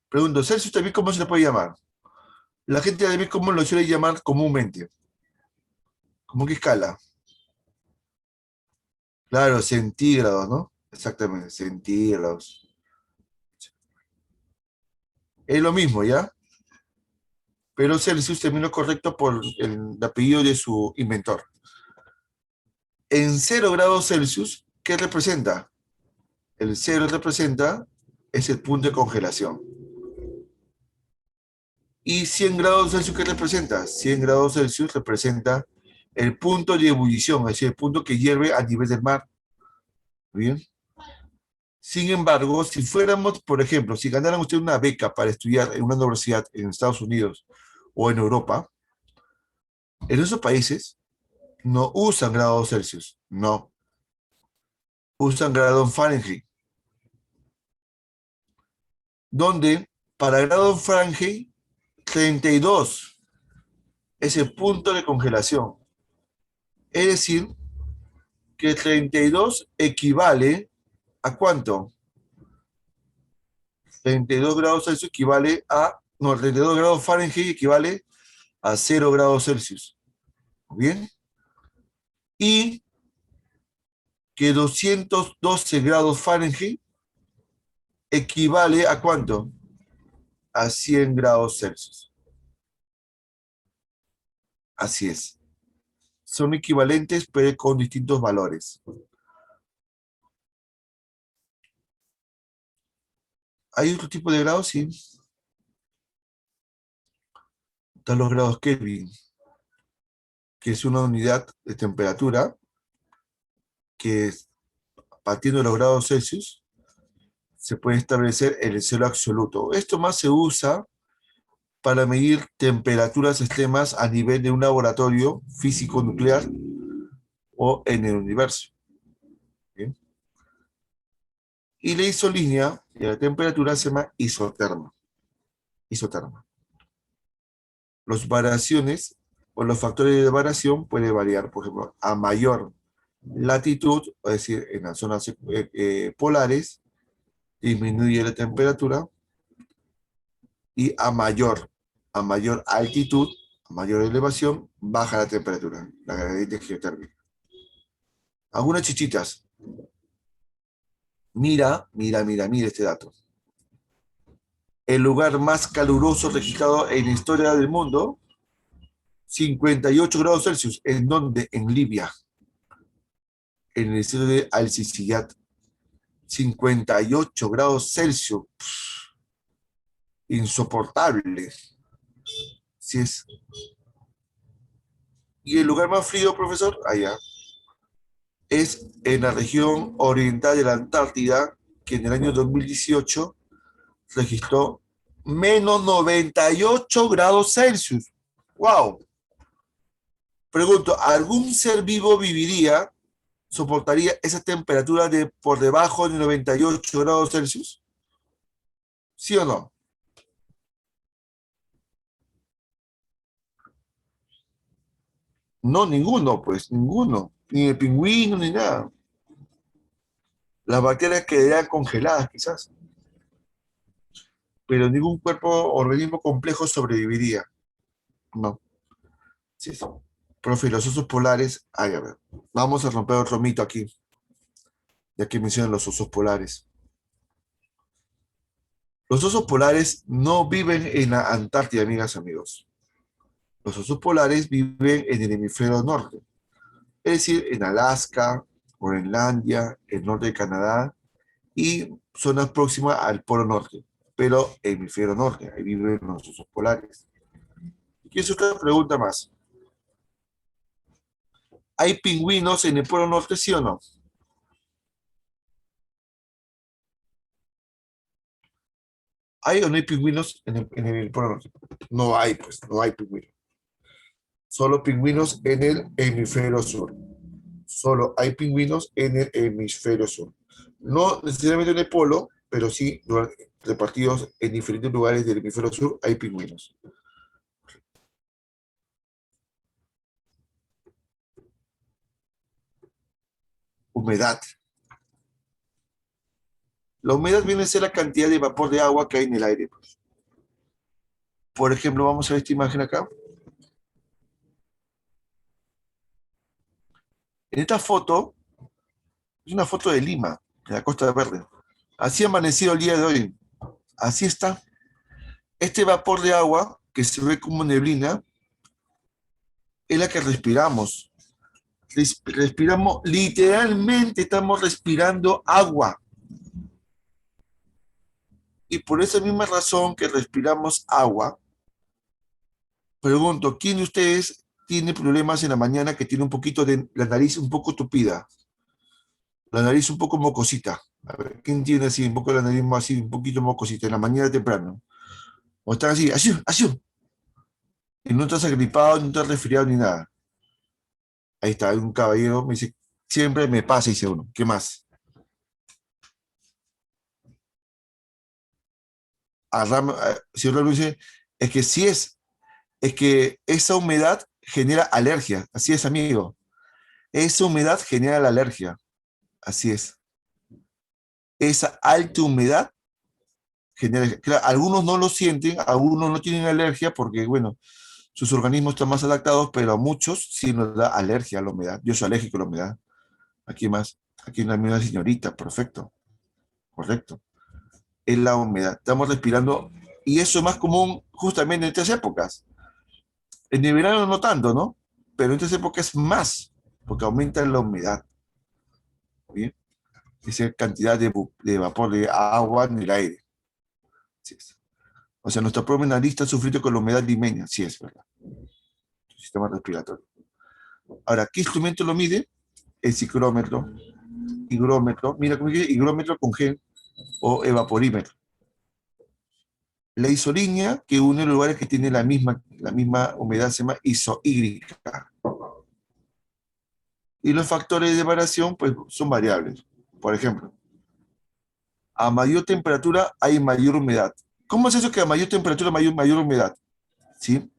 [SPEAKER 1] pregunto, ¿Celsius también cómo se le puede llamar? La gente también cómo lo suele llamar comúnmente. ¿Cómo qué escala? Claro, centígrados, ¿no? Exactamente, centígrados. Es lo mismo, ¿ya? Pero Celsius terminó correcto por el apellido de su inventor. En 0 grados Celsius, ¿qué representa? El 0 representa, es el punto de congelación. ¿Y 100 grados Celsius qué representa? 100 grados Celsius representa el punto de ebullición, es decir, el punto que hierve a nivel del mar. ¿Bien? Sin embargo, si fuéramos, por ejemplo, si ganaran usted una beca para estudiar en una universidad en Estados Unidos o en Europa, en esos países no usan grados Celsius, no, usan grados Fahrenheit, donde para grados Fahrenheit 32 es el punto de congelación. Es decir, que 32 equivale ¿a cuánto? 32 grados Celsius equivale a, no, 32 grados Fahrenheit equivale a 0 grados Celsius. ¿Bien? Y que 212 grados Fahrenheit equivale a ¿cuánto? A 100 grados Celsius. Así es. Son equivalentes, pero con distintos valores. ¿Hay otro tipo de grados? Sí. Están los grados Kelvin, que es una unidad de temperatura que, partiendo de los grados Celsius, se puede establecer el cero absoluto. Esto más se usa para medir temperaturas extremas a nivel de un laboratorio físico nuclear o en el universo. ¿Bien? Y la isolínea de la temperatura se llama isoterma. Isoterma. Las variaciones o los factores de variación pueden variar, por ejemplo, a mayor latitud, es decir, en las zonas polares, disminuye la temperatura, y a mayor altitud, a mayor elevación, baja la temperatura, la gradiente geotérmica. Algunas chichitas. Mira este dato. El lugar más caluroso registrado en la historia del mundo, 58 grados Celsius. ¿En dónde? En Libia. En el desierto de Al-Sisiyat. 58 grados Celsius. Pff, insoportable. Sí es. ¿Y el lugar más frío, profesor? Allá. Es en la región oriental de la Antártida, que en el año 2018 registró menos 98 grados Celsius. ¡Wow! Pregunto, ¿algún ser vivo soportaría esa temperatura de por debajo de 98 grados Celsius? ¿Sí o no? No, ninguno, pues, ninguno. Ni el pingüino, ni nada. Las bacterias quedarían congeladas, quizás. Pero ningún organismo complejo sobreviviría. No. Sí, sí. Profe, los osos polares. Ay, a ver. Vamos a romper otro mito aquí, ya que mencionan los osos polares. Los osos polares no viven en la Antártida, amigas y amigos. Los osos polares viven en el hemisferio norte, es decir, en Alaska, Groenlandia, el norte de Canadá y zonas próximas al polo norte, pero hemisferio norte, ahí viven los osos polares. Y es otra pregunta más. ¿Hay pingüinos en el polo norte, sí o no? ¿Hay o no hay pingüinos en el polo norte? No hay, pues, no hay pingüinos. Solo pingüinos en el hemisferio sur. Solo hay pingüinos en el hemisferio sur. No necesariamente en el polo, pero sí repartidos en diferentes lugares del hemisferio sur hay pingüinos. Humedad. La humedad viene a ser la cantidad de vapor de agua que hay en el aire. Por ejemplo, vamos a ver esta imagen acá. En esta foto, es una foto de Lima, de la Costa Verde. Así ha amanecido el día de hoy. Así está. Este vapor de agua, que se ve como neblina, es la que respiramos. Respiramos, literalmente estamos respirando agua. Y por esa misma razón que respiramos agua, Pregunto, ¿quién de ustedes tiene problemas en la mañana que tiene un poquito de la nariz un poco tupida? La nariz un poco mocosita. A ver, ¿quién tiene así un poco la nariz más así, un poquito mocosita en la mañana temprano? O están así, así, así, y no estás agripado, no estás resfriado ni nada. Ahí está, un caballero me dice, siempre me pasa, dice uno. ¿Qué más? Señor Ramiro dice, es que sí es que esa humedad genera alergia. Así es, amigo. Esa humedad genera la alergia. Así es. Esa alta humedad genera, claro, algunos no lo sienten, algunos no tienen alergia porque, bueno, sus organismos están más adaptados, pero a muchos sí nos da alergia a la humedad. Yo soy alérgico a la humedad. Aquí más, aquí la misma señorita, perfecto, correcto. Es la humedad. Estamos respirando, y eso es más común justamente en estas épocas. En el verano no tanto, ¿no? Pero en estas épocas es más, porque aumenta la humedad. ¿Bien? Esa cantidad de vapor de agua en el aire. Así es. O sea, nuestra propia nariz está sufriendo con la humedad limeña. Sí, es verdad. Sistema respiratorio. Ahora, ¿qué instrumento lo mide? El ciclómetro, higrómetro. Mira cómo dice higrómetro con G o evaporímetro. La isolínea que une los lugares que tienen la misma humedad se llama isohídrica. Y los factores de variación pues, son variables. Por ejemplo, a mayor temperatura hay mayor humedad. ¿Cómo es eso que a mayor temperatura hay mayor humedad? ¿Sí?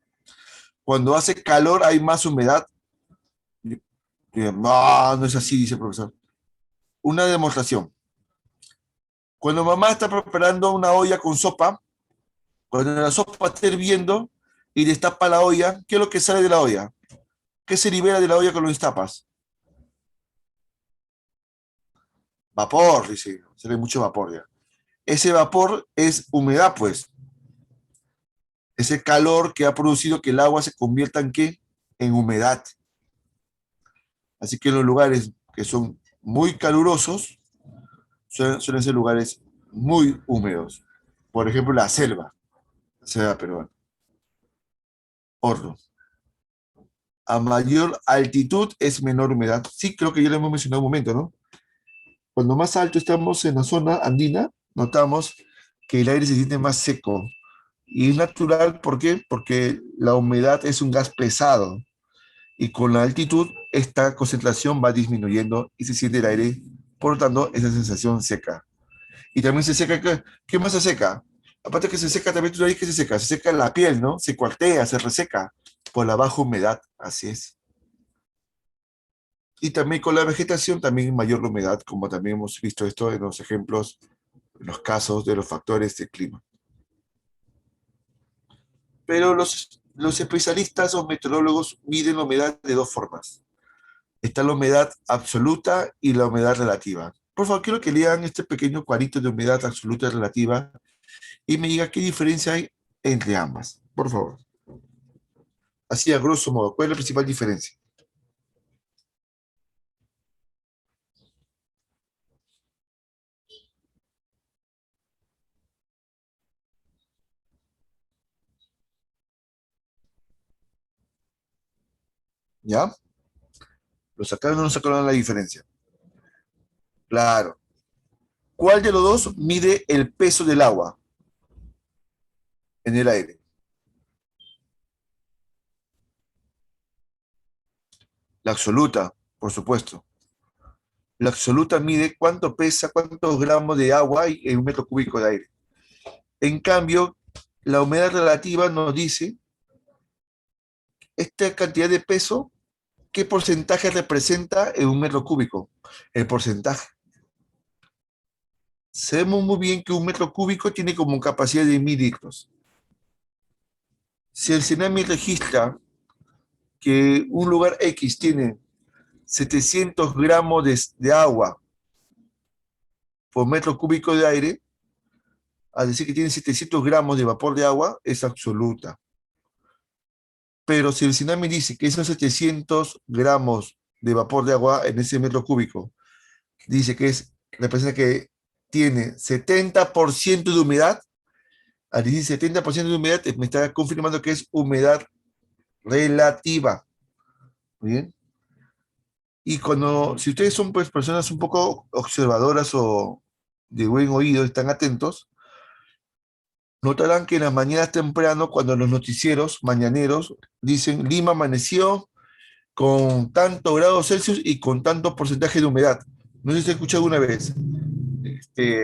[SPEAKER 1] Cuando hace calor hay más humedad. No, no es así, dice el profesor. Una demostración. Cuando mamá está preparando una olla con sopa, cuando la sopa está hirviendo y destapa la olla, ¿qué es lo que sale de la olla? ¿Qué se libera de la olla cuando lo destapas? Vapor, dice. Sale mucho vapor ya. Ese vapor es humedad, pues. Ese calor que ha producido que el agua se convierta en ¿qué? En humedad. Así que en los lugares que son muy calurosos, suelen ser lugares muy húmedos. Por ejemplo, la selva peruana. Horno. A mayor altitud es menor humedad. Sí, creo que ya lo hemos mencionado un momento, ¿no? Cuando más alto estamos en la zona andina, notamos que el aire se siente más seco. Y es natural, ¿por qué? Porque la humedad es un gas pesado. Y con la altitud, esta concentración va disminuyendo y se siente el aire, por lo tanto, esa sensación seca. Y también se seca, ¿qué más se seca? Aparte que se seca, también tu nariz que se seca la piel, ¿no? Se cuartea, se reseca por la baja humedad, así es. Y también con la vegetación, también mayor humedad, como también hemos visto esto en los ejemplos, en los casos de los factores del clima. Pero los especialistas o meteorólogos miden la humedad de dos formas. Está la humedad absoluta y la humedad relativa. Por favor, quiero que lean este pequeño cuadrito de humedad absoluta y relativa y me diga qué diferencia hay entre ambas. Por favor. Así a grosso modo, ¿cuál es la principal diferencia? ¿Ya? ¿Lo sacaron o no sacaron la diferencia? Claro. ¿Cuál de los dos mide el peso del agua en el aire? La absoluta, por supuesto. La absoluta mide cuánto pesa, cuántos gramos de agua hay en un metro cúbico de aire. En cambio, la humedad relativa nos dice esta cantidad de peso, ¿qué porcentaje representa en un metro cúbico? El porcentaje. Sabemos muy bien que un metro cúbico tiene como capacidad de 1000 litros. Si el CENAMI registra que un lugar X tiene 700 gramos de agua por metro cúbico de aire, al decir que tiene 700 gramos de vapor de agua, es absoluta. Pero si el CENAMI dice que esos 700 gramos de vapor de agua en ese metro cúbico, dice que representa que tiene 70% de humedad, al decir 70% de humedad, me está confirmando que es humedad relativa. Muy bien. Y si ustedes son pues, personas un poco observadoras o de buen oído, están atentos, notarán que en las mañanas temprano, cuando los noticieros mañaneros dicen Lima amaneció con tantos grados Celsius y con tanto porcentaje de humedad. No sé si se escuchado alguna vez.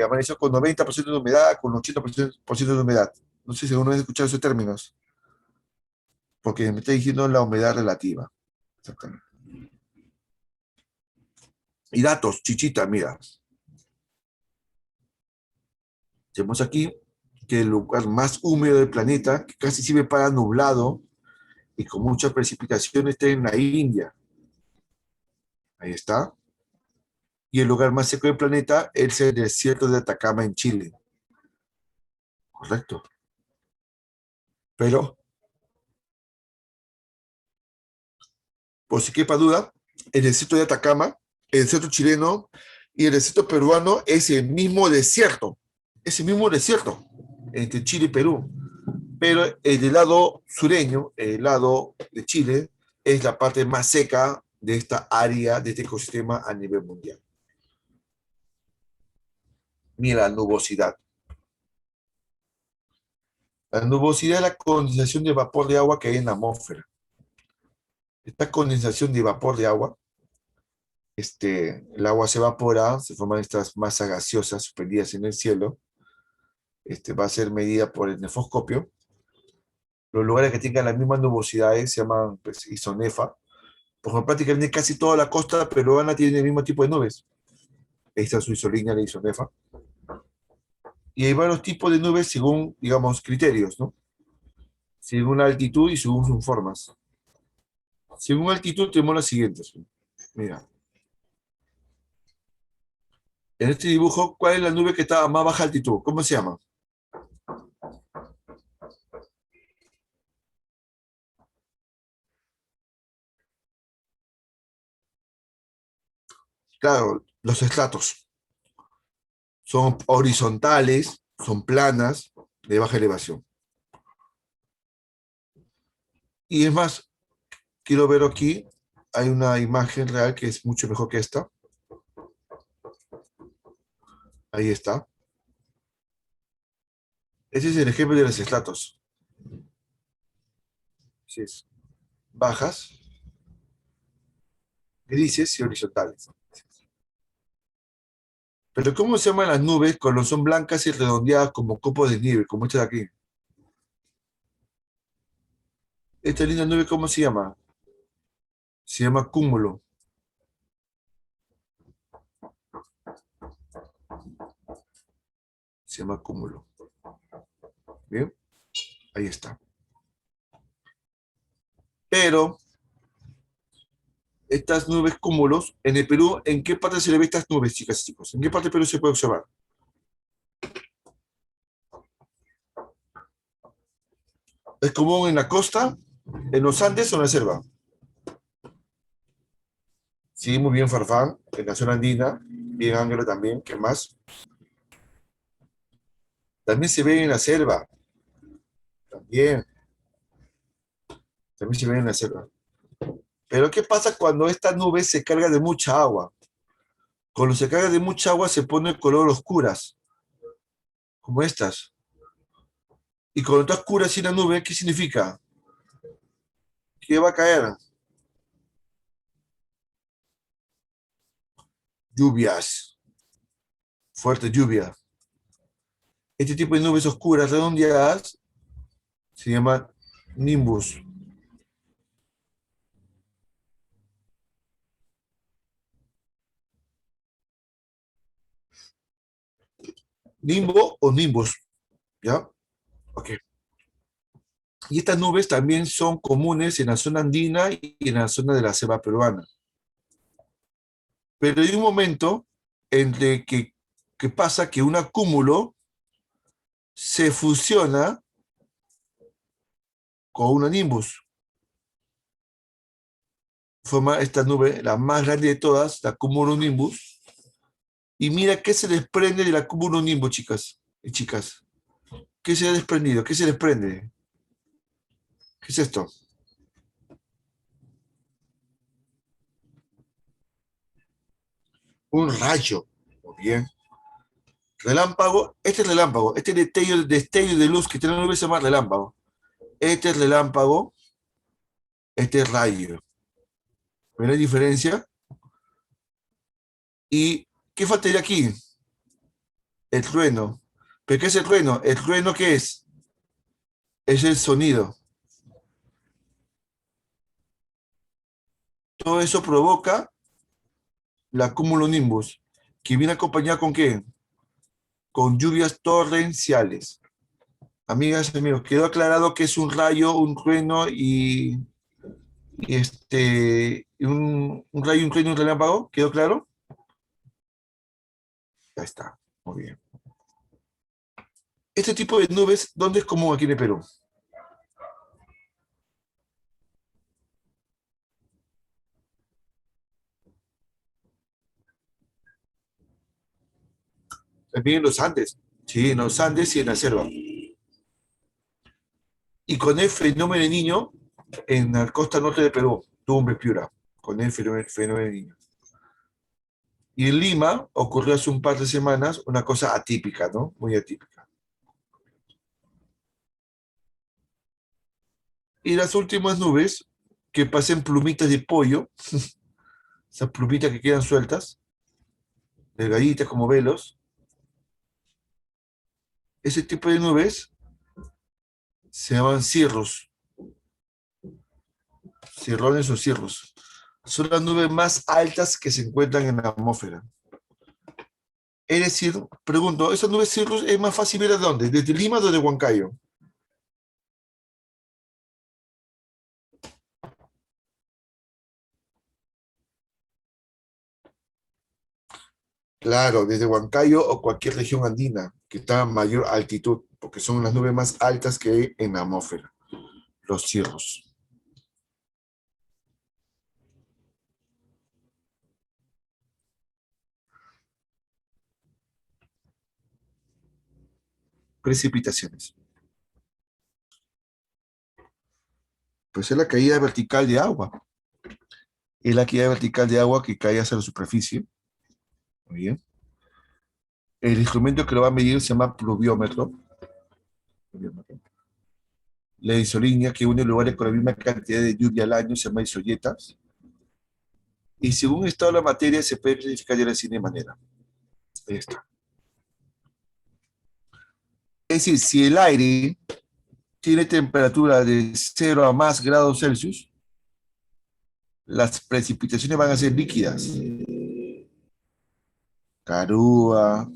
[SPEAKER 1] Amaneció con 90% de humedad, con 80% de humedad. No sé si alguna vez escuchado esos términos, porque me está diciendo la humedad relativa. Exactamente. Y datos, chichita, mira. Tenemos aquí que el lugar más húmedo del planeta, que casi sirve para nublado y con mucha precipitación, está en la India. Ahí está. Y el lugar más seco del planeta es el desierto de Atacama en Chile. Correcto. Pero, por si quepa duda, el desierto de Atacama, el desierto chileno y el desierto peruano es el mismo desierto. Es el mismo desierto entre Chile y Perú. Pero el del lado sureño, el lado de Chile, es la parte más seca de esta área, de este ecosistema a nivel mundial. Mira la nubosidad. La nubosidad es la condensación de vapor de agua que hay en la atmósfera. Esta condensación de vapor de agua, el agua se evapora, se forman estas masas gaseosas suspendidas en el cielo, va a ser medida por el nefoscopio. Los lugares que tengan las mismas nubosidades se llaman pues, isonefa. Por ejemplo, prácticamente casi toda la costa peruana tiene el mismo tipo de nubes. Esta es su isolínea de isonefa. Y hay varios tipos de nubes según, digamos, criterios, ¿no? Según la altitud y según sus formas. Según altitud tenemos las siguientes. Mira. En este dibujo, ¿cuál es la nube que está a más baja altitud? ¿Cómo se llama? Claro, los estratos. Son horizontales, son planas, de baja elevación. Y es más, quiero ver aquí, hay una imagen real que es mucho mejor que esta. Ahí está. Ese es el ejemplo de los estratos. Así es. Bajas, grises y horizontales. Pero ¿cómo se llaman las nubes cuando son blancas y redondeadas como copos de nieve, como esta de aquí? Esta linda nube, ¿cómo se llama? Se llama cúmulo. Se llama cúmulo. Bien, ahí está. Pero estas nubes cúmulos, en el Perú, ¿en qué parte se le ve estas nubes, chicas y chicos? ¿En qué parte del Perú se puede observar? ¿Es común en la costa, en los Andes o en la selva? Sí, muy bien, Farfán, en la zona andina, bien Ángelo también, ¿qué más? También se ve en la selva, también, también se ve en la selva. Pero ¿qué pasa cuando esta nube se carga de mucha agua? Cuando se carga de mucha agua se pone color oscuras, como estas. Y cuando está oscura así la nube, ¿qué significa? Que va a caer lluvias, fuerte lluvia. Este tipo de nubes oscuras redondeadas se llama nimbus. Nimbo o nimbus, ¿ya? Ok. Y estas nubes también son comunes en la zona andina y en la zona de la selva peruana. Pero hay un momento entre que pasa que un acúmulo se fusiona con una nimbus. Forma esta nube, la más grande de todas, la cumulonimbus. Y mira qué se desprende de la cumulonimbus, chicas y chicas. ¿Qué se ha desprendido? ¿Qué se desprende? ¿Qué es esto? Un rayo. Muy bien. Relámpago. Este es relámpago. Este destello de luz que tiene la nube se llama relámpago. Este es relámpago. Este es rayo. ¿Ven la diferencia? ¿Y qué faltaría aquí? El trueno. ¿Pero qué es el trueno? ¿El trueno qué es? Es el sonido. Todo eso provoca la cumulonimbus, que viene acompañada ¿con qué? Con lluvias torrenciales. Amigas y amigos, quedó aclarado que es un rayo, un trueno y un rayo, un trueno y un relámpago. ¿Quedó claro? Ya está. Muy bien. Este tipo de nubes, ¿dónde es común aquí en el Perú? También en los Andes. Sí, en los Andes y en la selva. Y con el fenómeno de Niño, en la costa norte de Perú, Tumbes, Piura, con el fenómeno de Niño. Y en Lima ocurrió hace un par de semanas una cosa atípica, ¿no? Muy atípica. Y las últimas nubes, que pasen plumitas de pollo, esas plumitas que quedan sueltas, delgaditas como velos, ese tipo de nubes se llaman cirros, cirrones o cirros. Son las nubes más altas que se encuentran en la atmósfera. Es decir, pregunto, ¿esas nubes cirros es más fácil ver de dónde? ¿Desde Lima o desde Huancayo? Claro, desde Huancayo o cualquier región andina que está a mayor altitud, porque son las nubes más altas que hay en la atmósfera, los cirros. Precipitaciones. Pues es la caída vertical de agua. Es la caída vertical de agua que cae hacia la superficie. Muy bien. El instrumento que lo va a medir se llama pluviómetro. La isolínea que une lugares con la misma cantidad de lluvia al año se llama isolletas. Y según el estado de la materia se puede clasificar de la siguiente manera. Ahí está. Es decir, si el aire tiene temperatura de 0 a más grados Celsius, las precipitaciones van a ser líquidas. Carúa,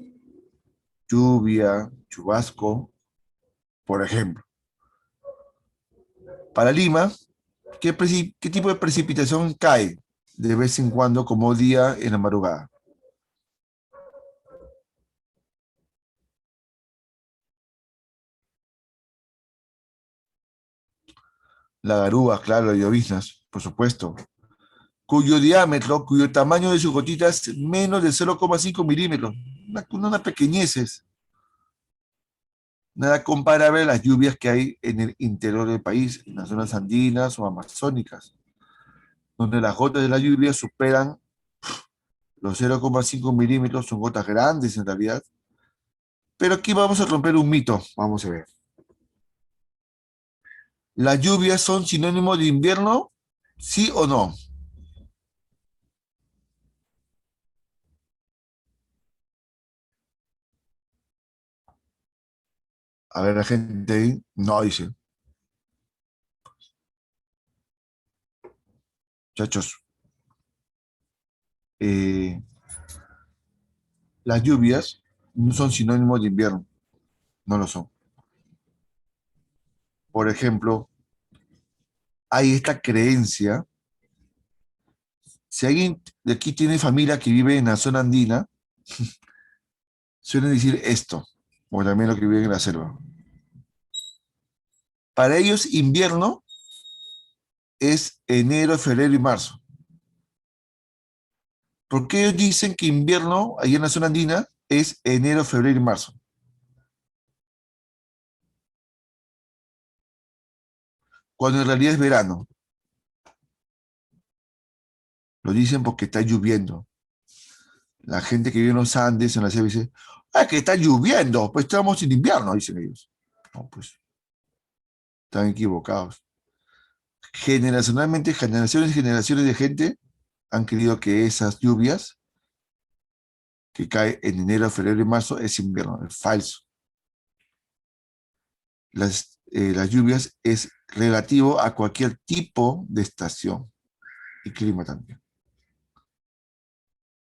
[SPEAKER 1] lluvia, chubasco, por ejemplo. Para Lima, ¿qué tipo de precipitación cae de vez en cuando como día en la madrugada? La garúa, claro, lloviznas, por supuesto, cuyo diámetro, cuyo tamaño de sus gotitas es menos de 0,5 milímetros, una pequeñeces, nada comparable a las lluvias que hay en el interior del país, en las zonas andinas o amazónicas, donde las gotas de la lluvia superan los 0,5 milímetros, son gotas grandes en realidad, pero aquí vamos a romper un mito, vamos a ver. ¿Las lluvias son sinónimo de invierno? ¿Sí o no? A ver, la gente ahí no dice. Muchachos, eh, las lluvias no son sinónimo de invierno, no lo son. Por ejemplo, hay esta creencia, si alguien de aquí tiene familia que vive en la zona andina, suelen decir esto, o también lo que viven en la selva. Para ellos, invierno es enero, febrero y marzo. ¿Por qué ellos dicen que invierno, ahí en la zona andina, es enero, febrero y marzo? Cuando en realidad es verano. Lo dicen porque está lloviendo. La gente que vive en los Andes, en la selva, dice, ah, que está lloviendo, pues estamos en invierno, dicen ellos. No, pues están equivocados. Generacionalmente, generaciones y generaciones de gente han creído que esas lluvias que caen en enero, febrero y marzo es invierno. Es falso. Las lluvias es relativo a cualquier tipo de estación y clima también.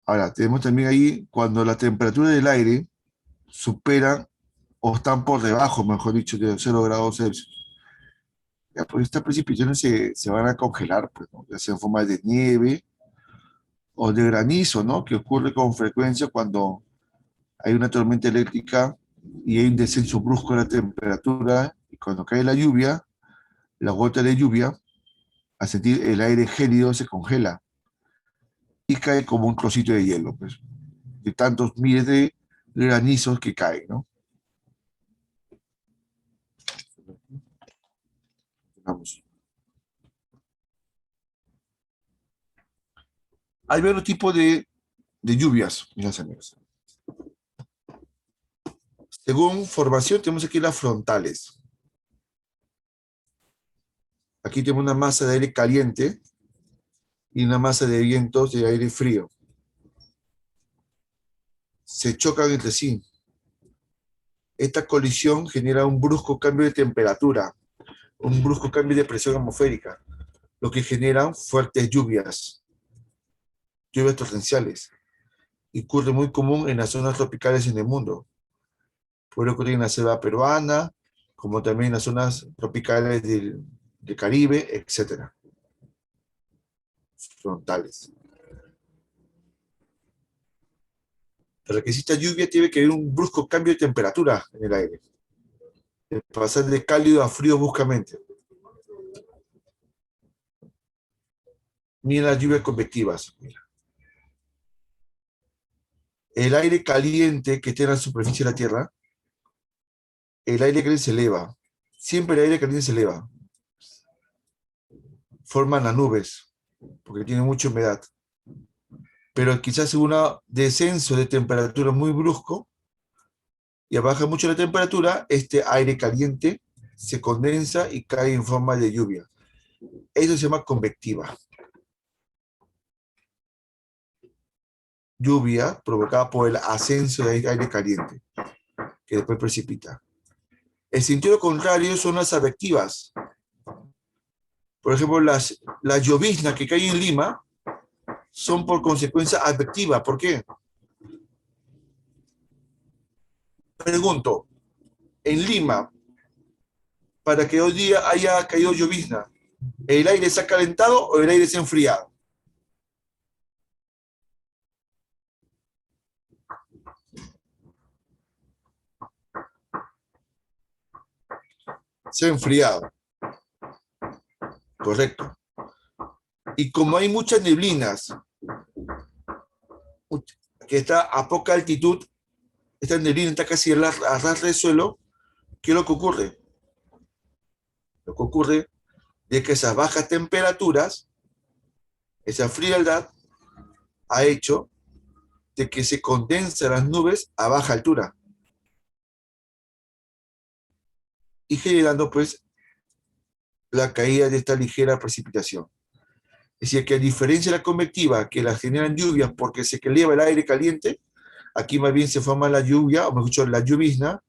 [SPEAKER 1] Ahora, tenemos también ahí cuando la temperatura del aire supera o están por debajo, mejor dicho, de 0 grados Celsius. Ya, pues estas precipitaciones se van a congelar, pues, ¿no? Ya sea en forma de nieve o de granizo, ¿no? Que ocurre con frecuencia cuando hay una tormenta eléctrica y hay un descenso brusco de la temperatura, y cuando cae la lluvia, la gota de lluvia, al sentir el aire gélido, se congela y cae como un trocito de hielo, pues, de tantos miles de granizos que caen, ¿no? Vamos. Hay varios tipos de lluvias, mis amigos. Según formación, tenemos aquí las frontales. Aquí tenemos una masa de aire caliente y una masa de vientos de aire frío. Se chocan entre sí. Esta colisión genera un brusco cambio de temperatura, un brusco cambio de presión atmosférica, lo que genera fuertes lluvias torrenciales. Y ocurre muy común en las zonas tropicales en el mundo. Puede ocurrir en la selva peruana, como también en las zonas tropicales del Caribe, etc. Frontales. Para que exista lluvia tiene que haber un brusco cambio de temperatura en el aire. De pasar de cálido a frío bruscamente. Miren las lluvias convectivas. Mira. El aire caliente que está en la superficie de la Tierra, el aire caliente se eleva. Siempre el aire caliente se eleva. Forman las nubes, porque tiene mucha humedad. Pero quizás un descenso de temperatura muy brusco y baja mucho la temperatura, este aire caliente se condensa y cae en forma de lluvia. Eso se llama convectiva. Lluvia provocada por el ascenso de aire caliente, que después precipita. El sentido contrario son las advectivas. Por ejemplo, las lloviznas que caen en Lima son por consecuencia advectiva. ¿Por qué? Pregunto, en Lima, para que hoy día haya caído llovizna, ¿el aire se ha calentado o el aire se ha enfriado? Se ha enfriado. Correcto. Y como hay muchas neblinas, que está a poca altitud, esta neblina está casi a ras del suelo, ¿qué es lo que ocurre? Lo que ocurre es que esas bajas temperaturas, esa frialdad, ha hecho de que se condensen las nubes a baja altura. Y generando, pues, la caída de esta ligera precipitación. Es decir, que a diferencia de la convectiva, que las generan lluvias porque se eleva el aire caliente, aquí más bien se forma la lluvia, o mejor dicho, la llovizna,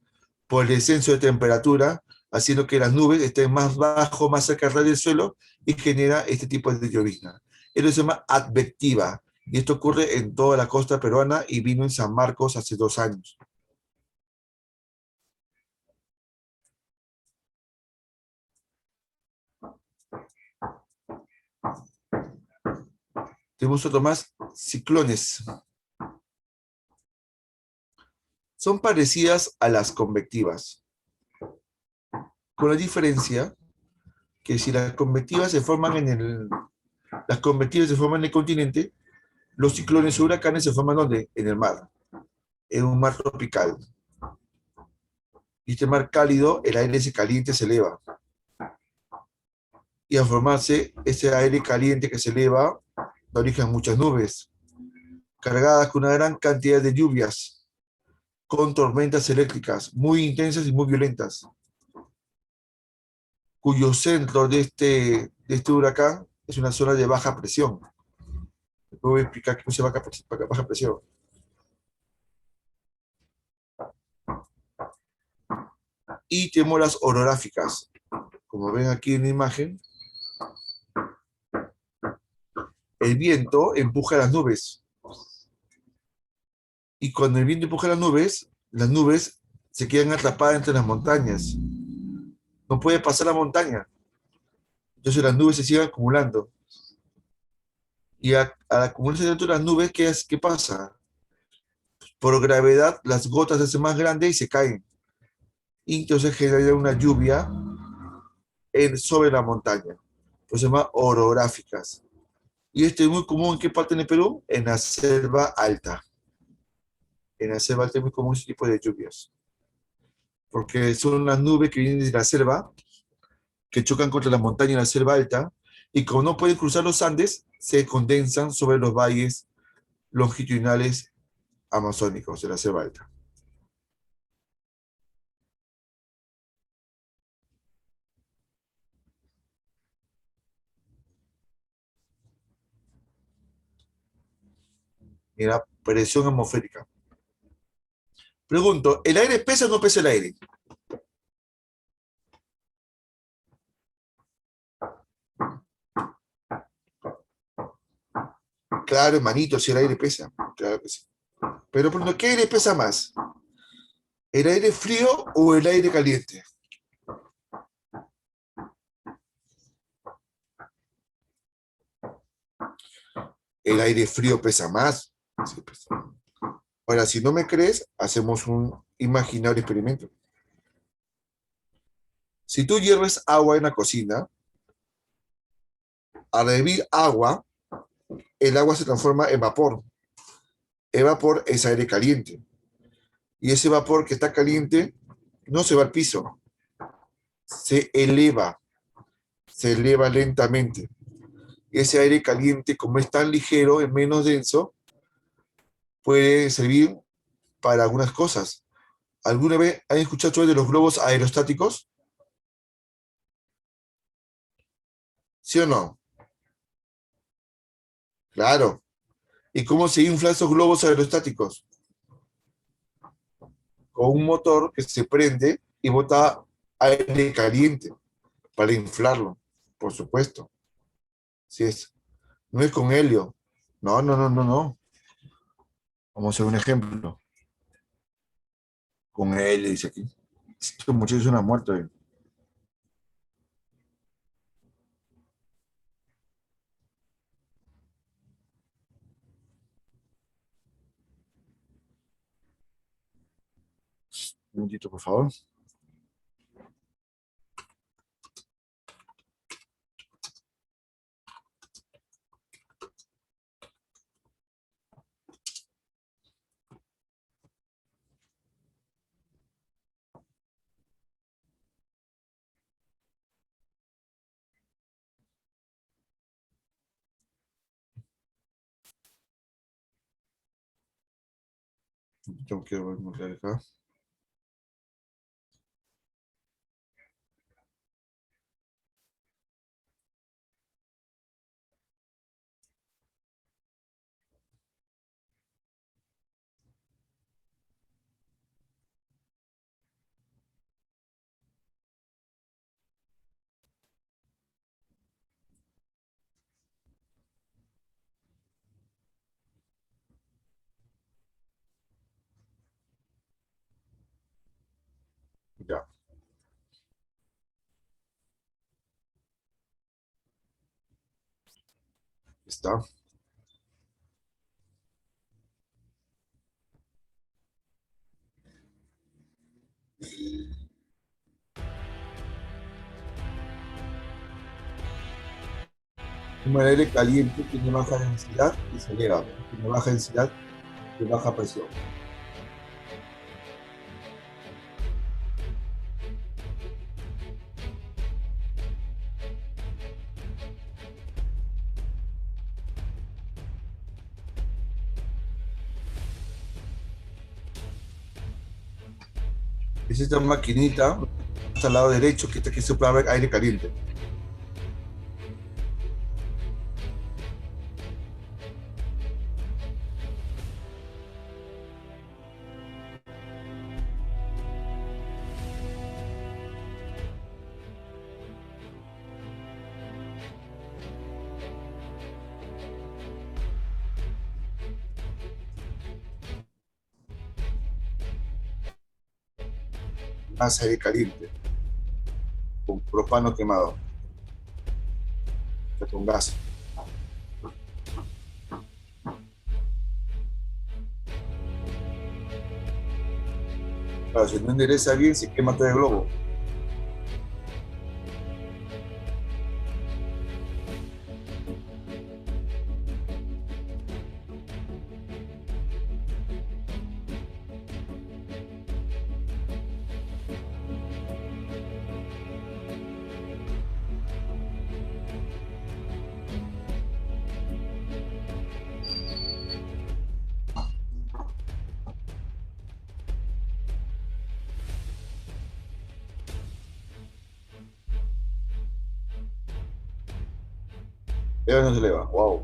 [SPEAKER 1] por el descenso de temperatura, haciendo que las nubes estén más bajo, más cerca del suelo, y genera este tipo de llovizna. Esto se llama advectiva, y esto ocurre en toda la costa peruana y vino en San Marcos hace 2 años. Tenemos otro más, ciclones. Son parecidas a las convectivas, con la diferencia que si las convectivas se forman las convectivas se forman en el continente, los ciclones o huracanes se forman ¿dónde? En el mar, en un mar tropical. Y este mar cálido, el aire se caliente, se eleva. Y al formarse ese aire caliente que se eleva, da origen a muchas nubes. cargadas con una gran cantidad de lluvias, con tormentas eléctricas muy intensas y muy violentas, cuyo centro de este huracán es una zona de baja presión. Voy a explicar qué es baja presión. Y tenemos las orográficas. Como ven aquí en la imagen, el viento empuja las nubes. Y cuando el viento empuja las nubes se quedan atrapadas entre las montañas. No puede pasar la montaña. Entonces las nubes se siguen acumulando. Y al acumularse dentro de las nubes, ¿qué pasa? Por gravedad, las gotas se hacen más grandes y se caen. Y entonces genera una lluvia sobre la montaña. Pues se llama orográficas. Y este es muy común ¿en qué parte en el Perú? En la selva alta. En la selva alta es muy común ese tipo de lluvias. Porque son las nubes que vienen de la selva, que chocan contra la montaña en la selva alta, y como no pueden cruzar los Andes, se condensan sobre los valles longitudinales amazónicos de la selva alta. Mira, presión atmosférica. Pregunto, ¿el aire pesa o no pesa el aire? Claro, hermanito, si el aire pesa. Claro que sí. Pero, ¿qué aire pesa más? ¿El aire frío o el aire caliente? El aire frío pesa más. Sí, pesa. Ahora, si no me crees, hacemos un imaginario experimento. Si tú hierves agua en la cocina, al hervir agua, el agua se transforma en vapor. El vapor es aire caliente. Y ese vapor que está caliente no se va al piso, se eleva lentamente. Y ese aire caliente, como es tan ligero, es menos denso, puede servir para algunas cosas. ¿Alguna vez han escuchado de los globos aerostáticos? ¿Sí o no? Claro. ¿Y cómo se inflan esos globos aerostáticos? Con un motor que se prende y bota aire caliente para inflarlo, por supuesto. Sí es. No es con helio. No, no, no, no, no. Vamos a hacer un ejemplo. Con helio, dice aquí. Estos muchachos son una muerte. Un momentito, por favor. Tengo que ver acá. Ya, está. Un aire caliente tiene baja densidad y se eleva. Tiene baja densidad y baja presión. Es esta maquinita, está al lado derecho, que está aquí sopla aire caliente. Más aire caliente, con propano quemado, con gas. Claro, si no endereza bien, se quema todo el globo. Eleva o no se eleva. Wow.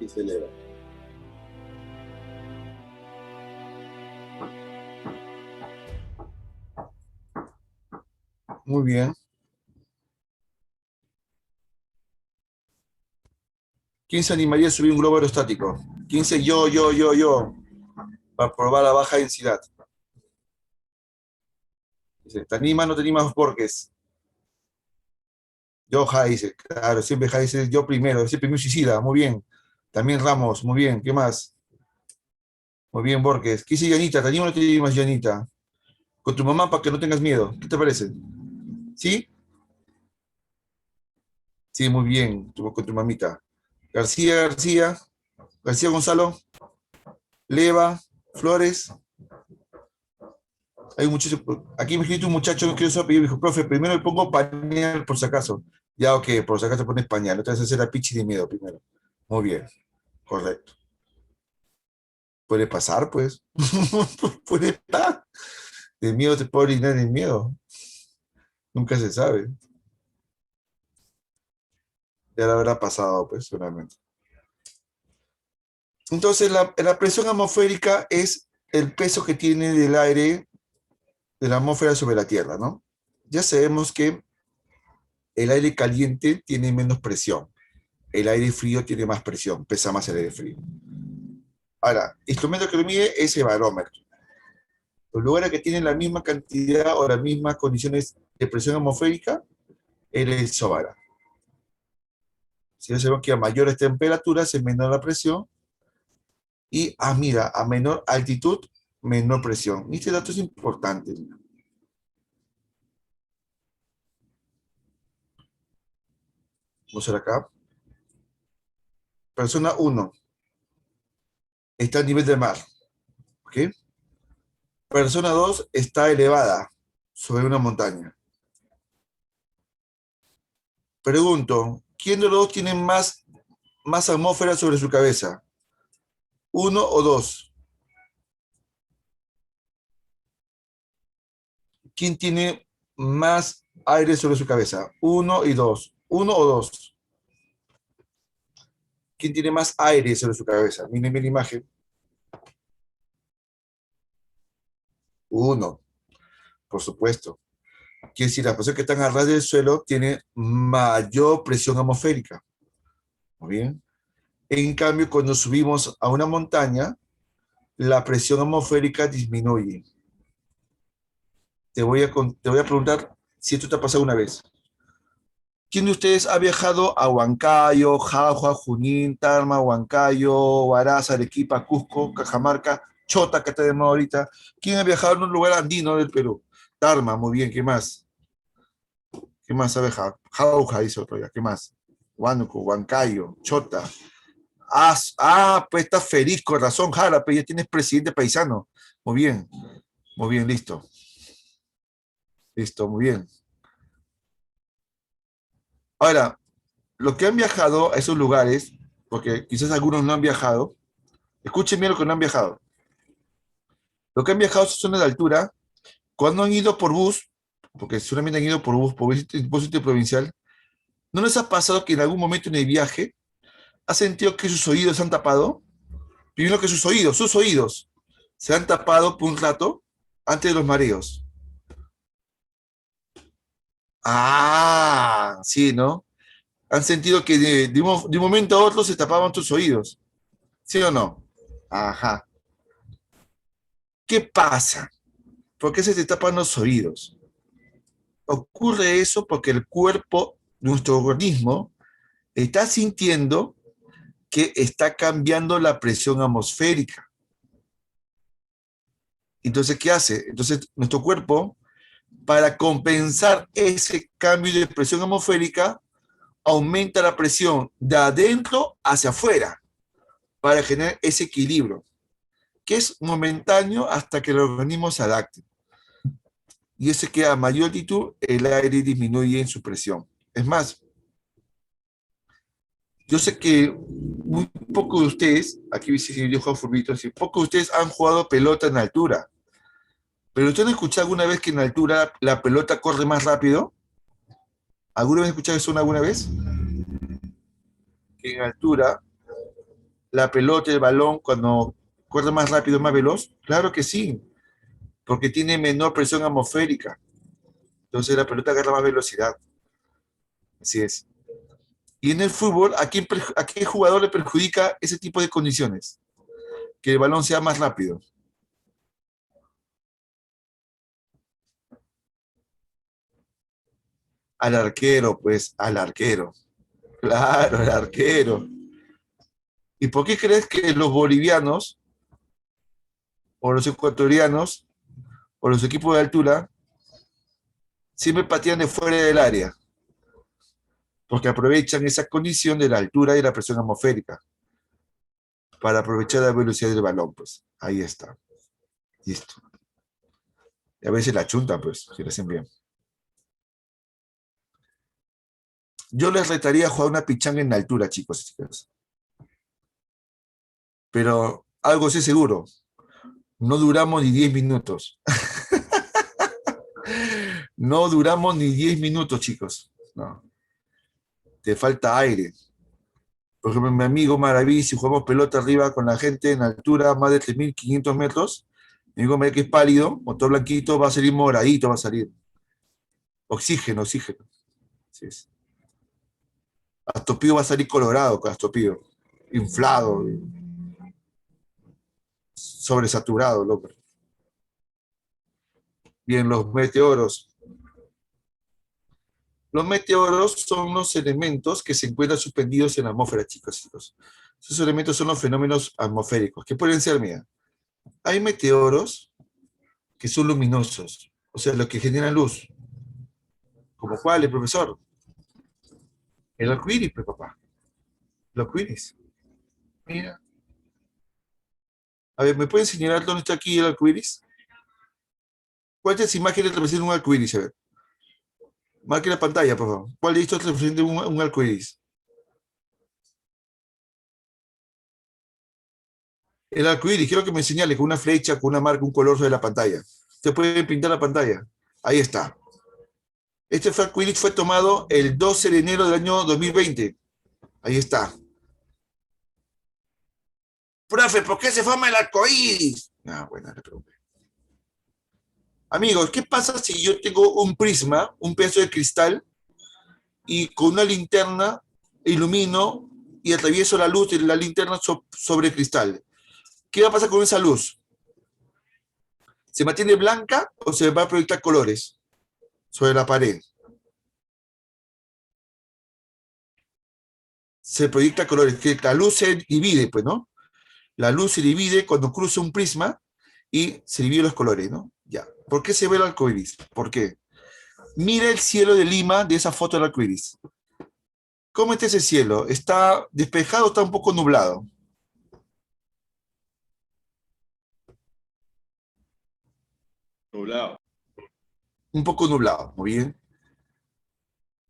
[SPEAKER 1] Y se eleva. Muy bien. ¿Quién se animaría a subir un globo aerostático? ¿Quién se yo? Para probar la baja densidad. Dice, ¿te animas o no te animas, Borges? Yo, Jai, dice, claro, siempre Jai dice yo primero, ese primero suicida, muy bien. También Ramos, muy bien, ¿qué más? Muy bien, Borges. ¿Qué dice Yanita? ¿Te animas o no te animas, Yanita? Con tu mamá para que no tengas miedo. ¿Qué te parece? ¿Sí? Sí, muy bien, con tu mamita. García Gonzalo, Leva, Flores. Hay un muchacho, aquí me escrito un muchacho, no quiero saber, y me dijo, profe, primero le pongo pañal por si acaso. Ya, ok, por si acaso pones pañal, no te vas a hacer la pichi de miedo primero. Muy bien, correcto. Puede pasar, pues. Puede pasar. De miedo te puede orinar en miedo. Nunca se sabe. Ya la habrá pasado, pues, seguramente. Entonces, la presión atmosférica es el peso que tiene del aire de la atmósfera sobre la Tierra, ¿no? Ya sabemos que el aire caliente tiene menos presión, el aire frío tiene más presión, pesa más el aire frío. Ahora, el instrumento que lo mide es el barómetro. Los lugares que tienen la misma cantidad o las mismas condiciones de presión atmosférica, el isobara. Si ya sabemos que a mayores temperaturas es menor la presión y, mira, a menor altitud, menor presión. Y este dato es importante. Vamos a ver acá. Persona 1 está a nivel del mar. ¿Ok? Persona 2 está elevada sobre una montaña. Pregunto, ¿quién de los dos tiene más atmósfera sobre su cabeza? ¿Uno o dos? ¿Quién tiene más aire sobre su cabeza? Uno y dos. ¿Uno o dos? ¿Quién tiene más aire sobre su cabeza? Miren bien la imagen. Uno, por supuesto. Quiere decir, las personas que están a ras del suelo tienen mayor presión atmosférica. Muy bien. En cambio, cuando subimos a una montaña, la presión atmosférica disminuye. Te voy a preguntar si esto te ha pasado una vez. ¿Quién de ustedes ha viajado a Huancayo, Jauja, Junín, Tarma, Huancayo, Huaraz, Arequipa, Cusco, Cajamarca, Chota, que está de moda ahorita? ¿Quién ha viajado a un lugar andino del Perú? Tarma, muy bien, ¿qué más? ¿Qué más ha viajado? Jauja hizo otro ya, ¿qué más? Huánuco, Huancayo, Chota. Pues estás feliz, con razón, Jara, pero ya tienes presidente paisano. Muy bien, listo. Listo, muy bien. Ahora, los que han viajado a esos lugares, porque quizás algunos no han viajado, escuchen bien los que no han viajado. Los que han viajado a esas zonas de altura, cuando han ido por bus, porque seguramente han ido por bus interprovincial, ¿no les ha pasado que en algún momento en el viaje ha sentido que sus oídos se han tapado? Primero que sus oídos se han tapado por un rato antes de los mareos. Ah, sí, ¿no? Han sentido que de un momento a otro se tapaban tus oídos. ¿Sí o no? Ajá. ¿Qué pasa? ¿Por qué se te tapan los oídos? Ocurre eso porque el cuerpo, nuestro organismo, está sintiendo que está cambiando la presión atmosférica. Entonces, ¿qué hace? Entonces, nuestro cuerpo, para compensar ese cambio de presión atmosférica, aumenta la presión de adentro hacia afuera para generar ese equilibrio, que es momentáneo hasta que el organismo se adapte. Y ese que a mayor altitud el aire disminuye en su presión. Es más, yo sé que muy pocos de ustedes, aquí sí yo juego furbito, pocos de ustedes han jugado pelota en altura. ¿Pero ustedes han escuchado alguna vez que en altura la pelota corre más rápido? ¿Alguna vez escuchado eso alguna vez? Que en altura la pelota, el balón, cuando corre más rápido, más veloz. Claro que sí, porque tiene menor presión atmosférica. Entonces la pelota agarra más velocidad. Así es. Y en el fútbol, ¿a qué jugador le perjudica ese tipo de condiciones? Que el balón sea más rápido. Al arquero, pues, al arquero. Claro, al arquero. ¿Y por qué crees que los bolivianos, o los ecuatorianos, o los equipos de altura, siempre patean de fuera del área? Porque aprovechan esa condición de la altura y la presión atmosférica para aprovechar la velocidad del balón, pues. Ahí está. Listo. Y a veces la chuntan, pues, si lo hacen bien. Yo les retaría a jugar una pichanga en altura, chicos y chicas. Pero algo sé seguro, no duramos ni 10 minutos. No duramos ni 10 minutos, chicos. No, te falta aire. Por ejemplo, mi amigo Maraví, si jugamos pelota arriba con la gente en altura más de 3.500 metros, mi amigo Maraví que es pálido, con todo blanquito, va a salir moradito, va a salir. Oxígeno, oxígeno. Así es. Astopío va a salir colorado con Astopío. Inflado, sobresaturado, loco. Bien, los meteoros. Los meteoros son los elementos que se encuentran suspendidos en la atmósfera, chicos, chicos. Esos elementos son los fenómenos atmosféricos, que pueden ser, mira, hay meteoros que son luminosos, o sea, los que generan luz. ¿Como cuál, profesor? El arcoíris, pues, papá. El arcoíris. Mira. A ver, ¿me pueden señalar dónde está aquí el arcoíris? ¿Cuántas imágenes representan un arcoíris? A ver. Marque la pantalla, por favor. ¿Cuál de estos representa un arcoíris? El arcoíris, quiero que me señale con una flecha, con una marca, un color sobre la pantalla. Usted puede pintar la pantalla. Ahí está. Este arcoíris fue tomado el 12 de enero del año 2020. Ahí está. Profe, ¿por qué se forma el arcoíris? Ah, bueno, le pregunté. Amigos, ¿qué pasa si yo tengo un prisma, un pedazo de cristal, y con una linterna ilumino y atravieso la luz de la linterna sobre el cristal? ¿Qué va a pasar con esa luz? ¿Se mantiene blanca o se va a proyectar colores sobre la pared? Se proyecta colores, que la luz se divide, pues, ¿no? La luz se divide cuando cruza un prisma y se dividen los colores, ¿no? Ya. ¿Por qué se ve el arco iris? ¿Por qué? Mira el cielo de Lima de esa foto del arco iris. ¿Cómo está ese cielo? ¿Está despejado o está un poco nublado?
[SPEAKER 2] Nublado.
[SPEAKER 1] Un poco nublado, muy bien.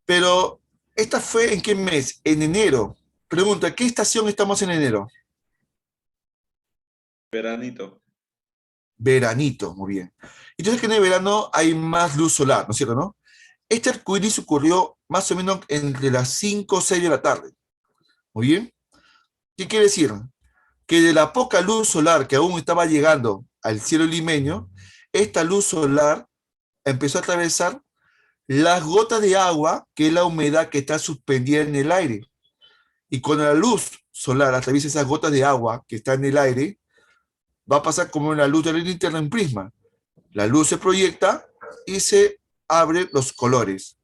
[SPEAKER 1] Pero, ¿esta fue en qué mes? En enero. Pregunta, ¿qué estación estamos en enero?
[SPEAKER 2] Veranito.
[SPEAKER 1] Veranito, muy bien. Entonces que en el verano hay más luz solar, ¿no es cierto, no? Este arcoíris ocurrió más o menos entre las 5 o 6 de la tarde. Muy bien. ¿Qué quiere decir? Que de la poca luz solar que aún estaba llegando al cielo limeño, esta luz solar empezó a atravesar las gotas de agua, que es la humedad que está suspendida en el aire. Y cuando la luz solar atraviesa esas gotas de agua que están en el aire, va a pasar como una luz de la linterna en prisma. La luz se proyecta y se abren los colores.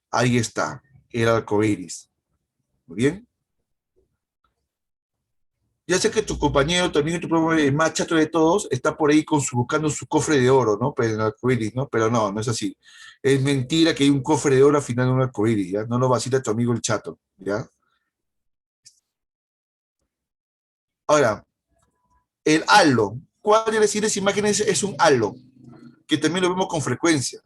[SPEAKER 1] Ahí está, el arco iris. Muy bien. Ya sé que tu compañero, también tu programa, el más chato de todos, está por ahí buscando su cofre de oro, ¿no? Pero en el arcoíris, ¿no? Pero no, no es así. Es mentira que hay un cofre de oro al final de un arcoíris, ¿ya? No lo vacila tu amigo el chato, ¿ya? Ahora, el halo. ¿Cuál de las siguientes imágenes es un halo? Que también lo vemos con frecuencia.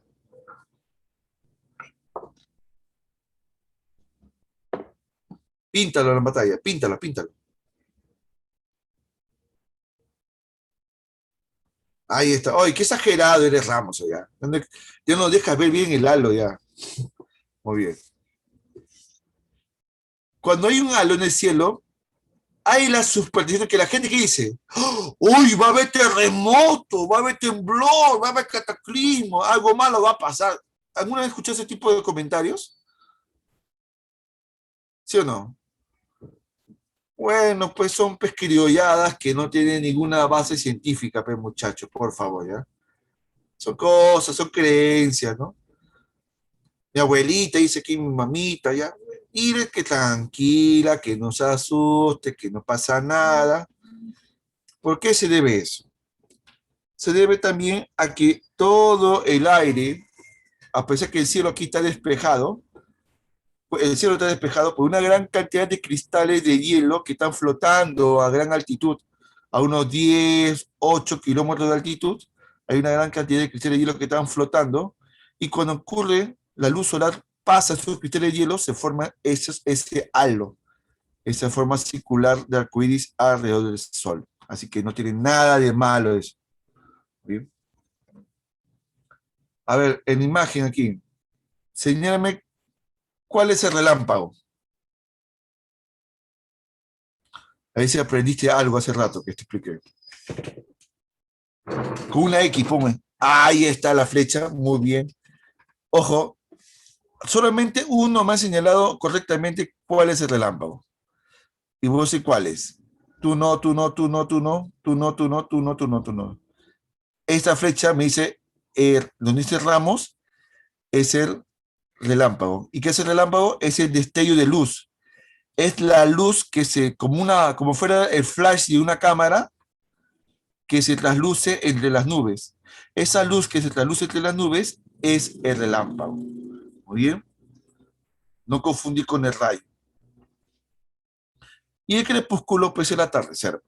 [SPEAKER 1] Píntalo en la pantalla, píntalo, píntalo. Ahí está. ¡Ay, qué exagerado eres, Ramos! Ya, ya no dejas ver bien el halo, ya. Muy bien. Cuando hay un halo en el cielo, hay la superstición que la gente que dice, uy, va a haber terremoto, va a haber temblor, va a haber cataclismo, algo malo va a pasar. ¿Alguna vez escuchaste ese tipo de comentarios? ¿Sí o no? Bueno, pues son pesquiriolladas que no tienen ninguna base científica, pues muchachos, por favor, ¿ya? Son cosas, son creencias, ¿no? Mi abuelita dice que mi mamita, ¿ya? Y de que tranquila, que no se asuste, que no pasa nada. ¿Por qué se debe eso? Se debe también a que todo el aire, a pesar que el cielo aquí está despejado, pues el cielo está despejado por una gran cantidad de cristales de hielo que están flotando a gran altitud, a unos 10, 8 kilómetros de altitud. Hay una gran cantidad de cristales de hielo que están flotando, y cuando ocurre la luz solar, pasa esos cristales de hielo, se forma ese halo, esa forma circular de arcoíris alrededor del Sol. Así que no tiene nada de malo eso. ¿Bien? A ver, en imagen aquí, señálame cuál es el relámpago. A ver si aprendiste algo hace rato que te expliqué. Con una X, ponme. Ahí está la flecha, muy bien. Ojo, solamente uno me ha señalado correctamente cuál es el relámpago. Y vos sé cuál es. Tú no, tú no, tú no, tú no, tú no, tú no, tú no, tú no, tú no. Esta flecha me dice, donde dice Ramos, es el relámpago. ¿Y qué es el relámpago? Es el destello de luz. Es la luz que como fuera el flash de una cámara, que se trasluce entre las nubes. Esa luz que se trasluce entre las nubes es el relámpago. Muy bien. No confundir con el rayo. Y el crepúsculo, pues el atardecer.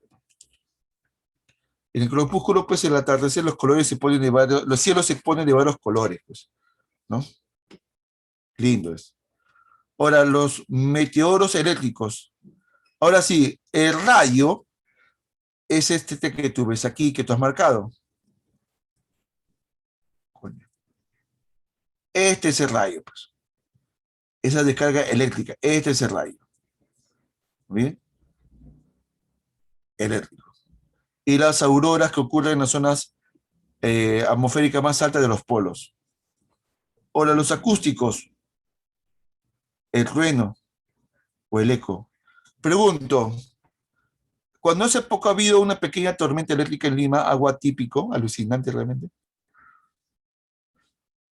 [SPEAKER 1] En el crepúsculo, pues el atardecer, los colores se ponen de varios, los cielos se ponen de varios colores, pues, ¿no? Lindo es. Ahora, los meteoros eléctricos. Ahora sí, el rayo es este que tú ves aquí, que tú has marcado. Este es el rayo, pues. Esa descarga eléctrica. Este es el rayo. ¿Bien? Eléctrico. Y las auroras que ocurren en las zonas atmosféricas más altas de los polos. Ahora, los acústicos, el trueno o el eco. Pregunto, cuando hace poco ha habido una pequeña tormenta eléctrica en Lima, algo atípico, alucinante realmente,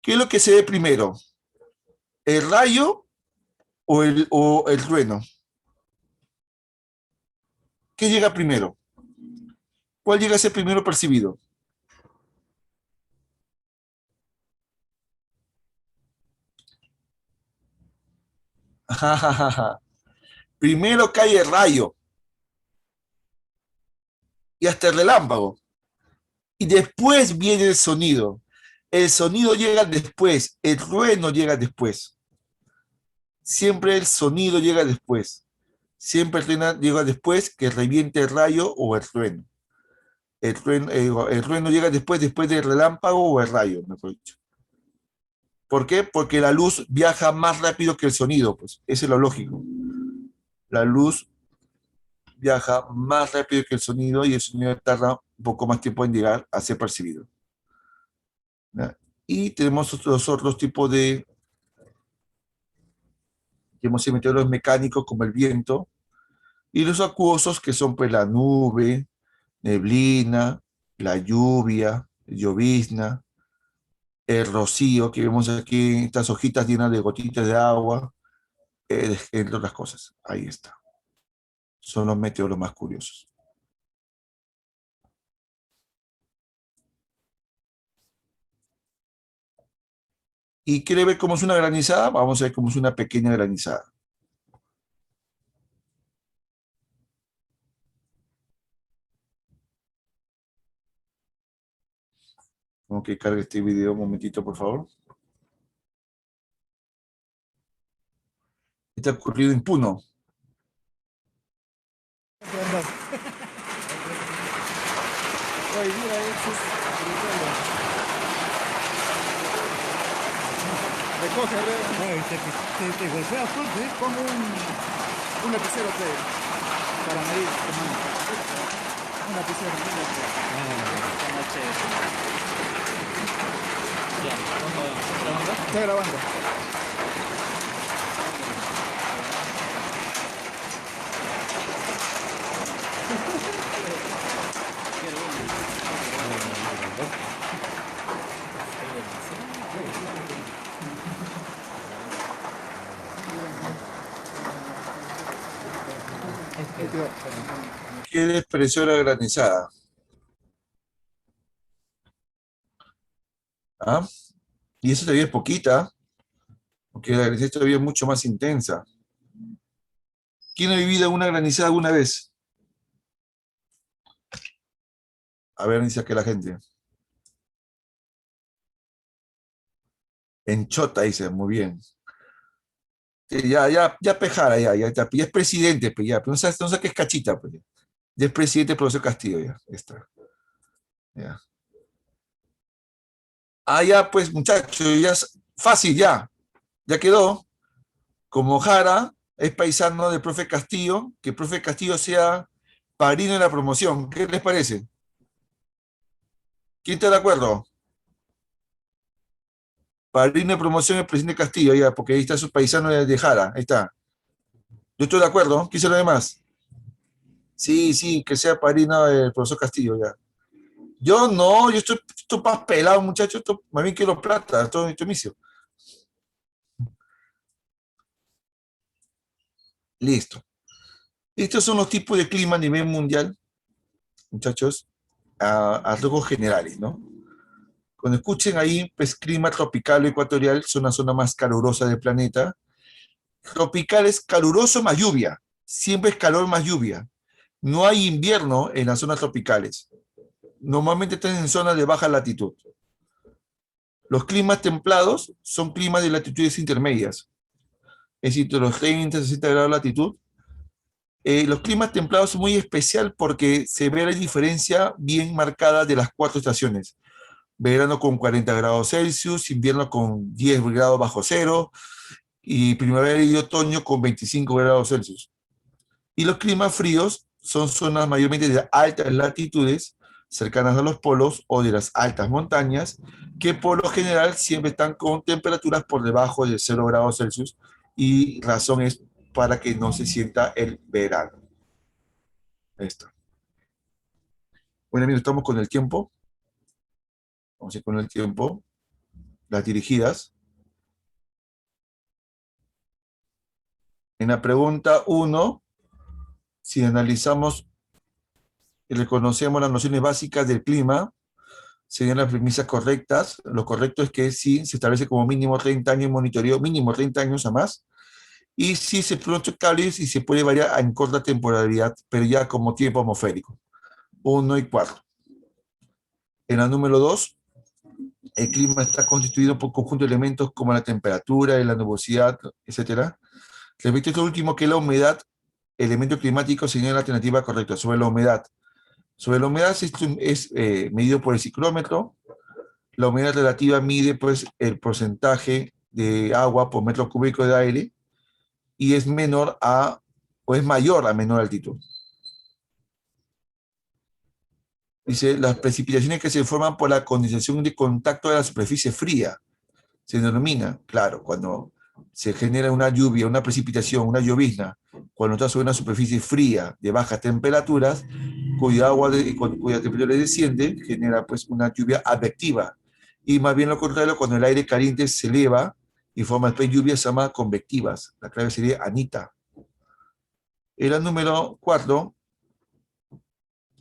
[SPEAKER 1] ¿qué es lo que se ve primero? ¿El rayo o el trueno? ¿Qué llega primero? ¿Cuál llega a ser primero percibido? Primero cae el rayo y hasta el relámpago. Y después viene el sonido. El sonido llega después, el trueno llega después. Siempre el sonido llega después. Siempre el trueno llega después que reviente el rayo o el trueno. El trueno llega después del relámpago o el rayo, mejor dicho. ¿Por qué? Porque la luz viaja más rápido que el sonido, pues. Eso es lo lógico. La luz viaja más rápido que el sonido y el sonido tarda un poco más tiempo en llegar a ser percibido. ¿Ya? Y tenemos los otros tipos de meteoros mecánicos como el viento y los acuosos que son pues la nube, neblina, la lluvia, llovizna, el rocío que vemos aquí, estas hojitas llenas de gotitas de agua, entre otras cosas. Ahí está. Son los meteoros más curiosos. ¿Y quiere ver cómo es una granizada? Vamos a ver cómo es una pequeña granizada. Tengo que cargue este video un momentito, por favor. Está ocurrido en Puno.
[SPEAKER 4] Recoge, te golpea fuerte, como un lapicero para medir. Un lapicero. Está grabando.
[SPEAKER 1] ¿Qué les pareció la granizada? ¿Ah? Y eso todavía es poquita, porque la granizada todavía es mucho más intensa. ¿Quién ha vivido una granizada alguna vez? A ver, dice que la gente. En Chota, dice, muy bien. Ya Pejara, ya es presidente, pues ya, pero no sé qué es Cachita, pues ya. Ya es presidente del profesor Castillo, ya está. Ya. Ya, pues, muchachos, ya es fácil, ya quedó. Como Jara es paisano del profe Castillo, que el profe Castillo sea padrino de la promoción. ¿Qué les parece? ¿Quién está de acuerdo? Padrino de promoción el presidente Castillo, ya, porque ahí está su paisano de Jara, ahí está. Yo estoy de acuerdo, ¿quién dice lo demás? Sí, que sea padrino del profesor Castillo, ya. Yo no, yo estoy más pelado, muchachos, más bien quiero plata, estoy misio. Listo. Estos son los tipos de clima a nivel mundial, muchachos, a rasgos generales, ¿no? Cuando escuchen ahí, pues clima tropical o ecuatorial son la zona más calurosa del planeta. Tropical es caluroso más lluvia, siempre es calor más lluvia. No hay invierno en las zonas tropicales. Normalmente están en zonas de baja latitud. Los climas templados son climas de latitudes intermedias, es decir, de los 30 60 grados de latitud. Los climas templados son muy especial porque se ve la diferencia bien marcada de las 4 estaciones. Verano con 40 grados Celsius, invierno con 10 grados bajo cero y primavera y otoño con 25 grados Celsius. Y los climas fríos son zonas mayormente de altas latitudes, cercanas a los polos o de las altas montañas, que por lo general siempre están con temperaturas por debajo de 0 grados Celsius y razón es para que no se sienta el verano. Esto. Bueno, amigos, estamos con el tiempo. Vamos a ir con el tiempo. Las dirigidas. En la pregunta 1, si analizamos y reconocemos las nociones básicas del clima, serían las premisas correctas. Lo correcto es que sí, se establece como mínimo 30 años de monitoreo, mínimo 30 años a más, Y sí se producen cálidos y se puede variar en corta temporalidad, pero ya como tiempo atmosférico. 1 y 4. En la número 2, el clima está constituido por un conjunto de elementos como la temperatura, la nubosidad, etcétera. Respecto a esto último, que es la humedad, elemento climático señala la alternativa correcta sobre la humedad. Sobre la humedad es medido por el ciclómetro. La humedad relativa mide pues el porcentaje de agua por metro cúbico de aire y es menor a o es mayor a menor altitud. Dice, las precipitaciones que se forman por la condensación de contacto de la superficie fría se denomina, claro, cuando se genera una lluvia, una precipitación, una llovizna, cuando está sobre una superficie fría de bajas temperaturas, cuya temperatura desciende, genera pues una lluvia advectiva. Y más bien lo contrario, cuando el aire caliente se eleva y forma después lluvias, se llama convectivas. La clave sería Anita. El número 4,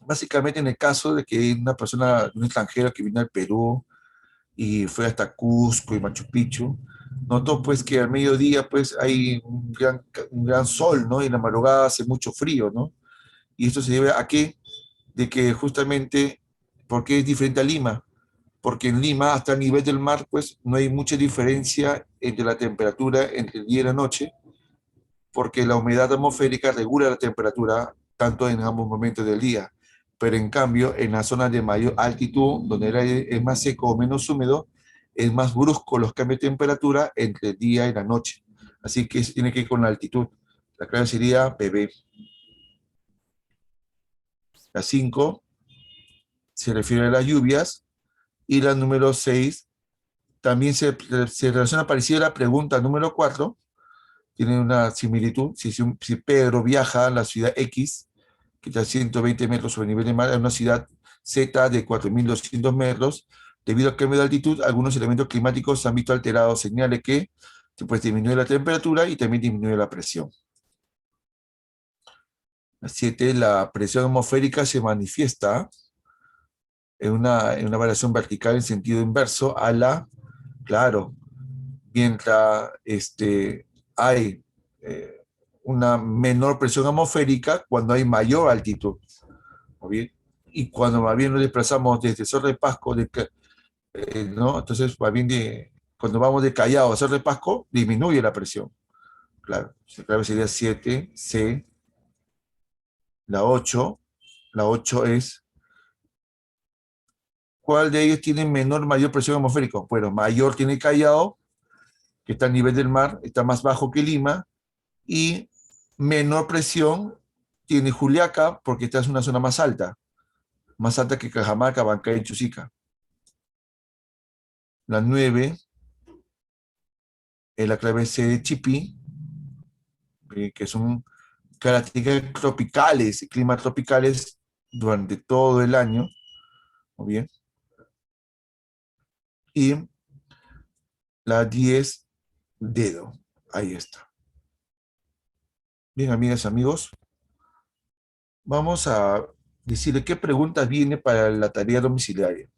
[SPEAKER 1] básicamente en el caso de que una persona, un extranjero que vino al Perú y fue hasta Cusco y Machu Picchu, notó pues que al mediodía pues hay un gran sol, ¿no? Y en la madrugada hace mucho frío, ¿no? Y esto se debe a qué? De que justamente, ¿por qué es diferente a Lima? Porque en Lima, hasta el nivel del mar, pues no hay mucha diferencia entre la temperatura entre el día y la noche, porque la humedad atmosférica regula la temperatura tanto en ambos momentos del día. Pero en cambio, en las zonas de mayor altitud, donde el aire es más seco o menos húmedo, es más brusco los cambios de temperatura entre el día y la noche. Así que tiene que ir con la altitud. La clave sería BB. La 5 se refiere a las lluvias y la número 6 también se relaciona parecida a la pregunta número 4, tiene una similitud. Si Pedro viaja a la ciudad X, que está a 120 metros sobre el nivel del mar, a una ciudad Z de 4.200 metros, debido al cambio de altitud, algunos elementos climáticos se han visto alterados, señale que pues, disminuye la temperatura y también disminuye la presión. La 7, la presión atmosférica se manifiesta en una variación vertical en sentido inverso a la, claro, mientras hay una menor presión atmosférica cuando hay mayor altitud. ¿Bien? Y cuando más bien nos desplazamos desde Cerro de Pasco, ¿no? Entonces, más bien cuando vamos de Callao a Cerro de Pasco, disminuye la presión. Claro, la clave sería 7, C, la 8. La 8 es, ¿cuál de ellos tiene mayor presión atmosférica? Bueno, mayor tiene Callao, que está a nivel del mar, está más bajo que Lima, y menor presión tiene Juliaca, porque esta es una zona más alta que Cajamarca, Bancay y Chusica. La 9 es la clave C de Chipí, que son características tropicales, climas tropicales durante todo el año. Muy bien. Y la 10, dedo. Ahí está. Bien, amigas, amigos. Vamos a decirle qué preguntas viene para la tarea domiciliaria.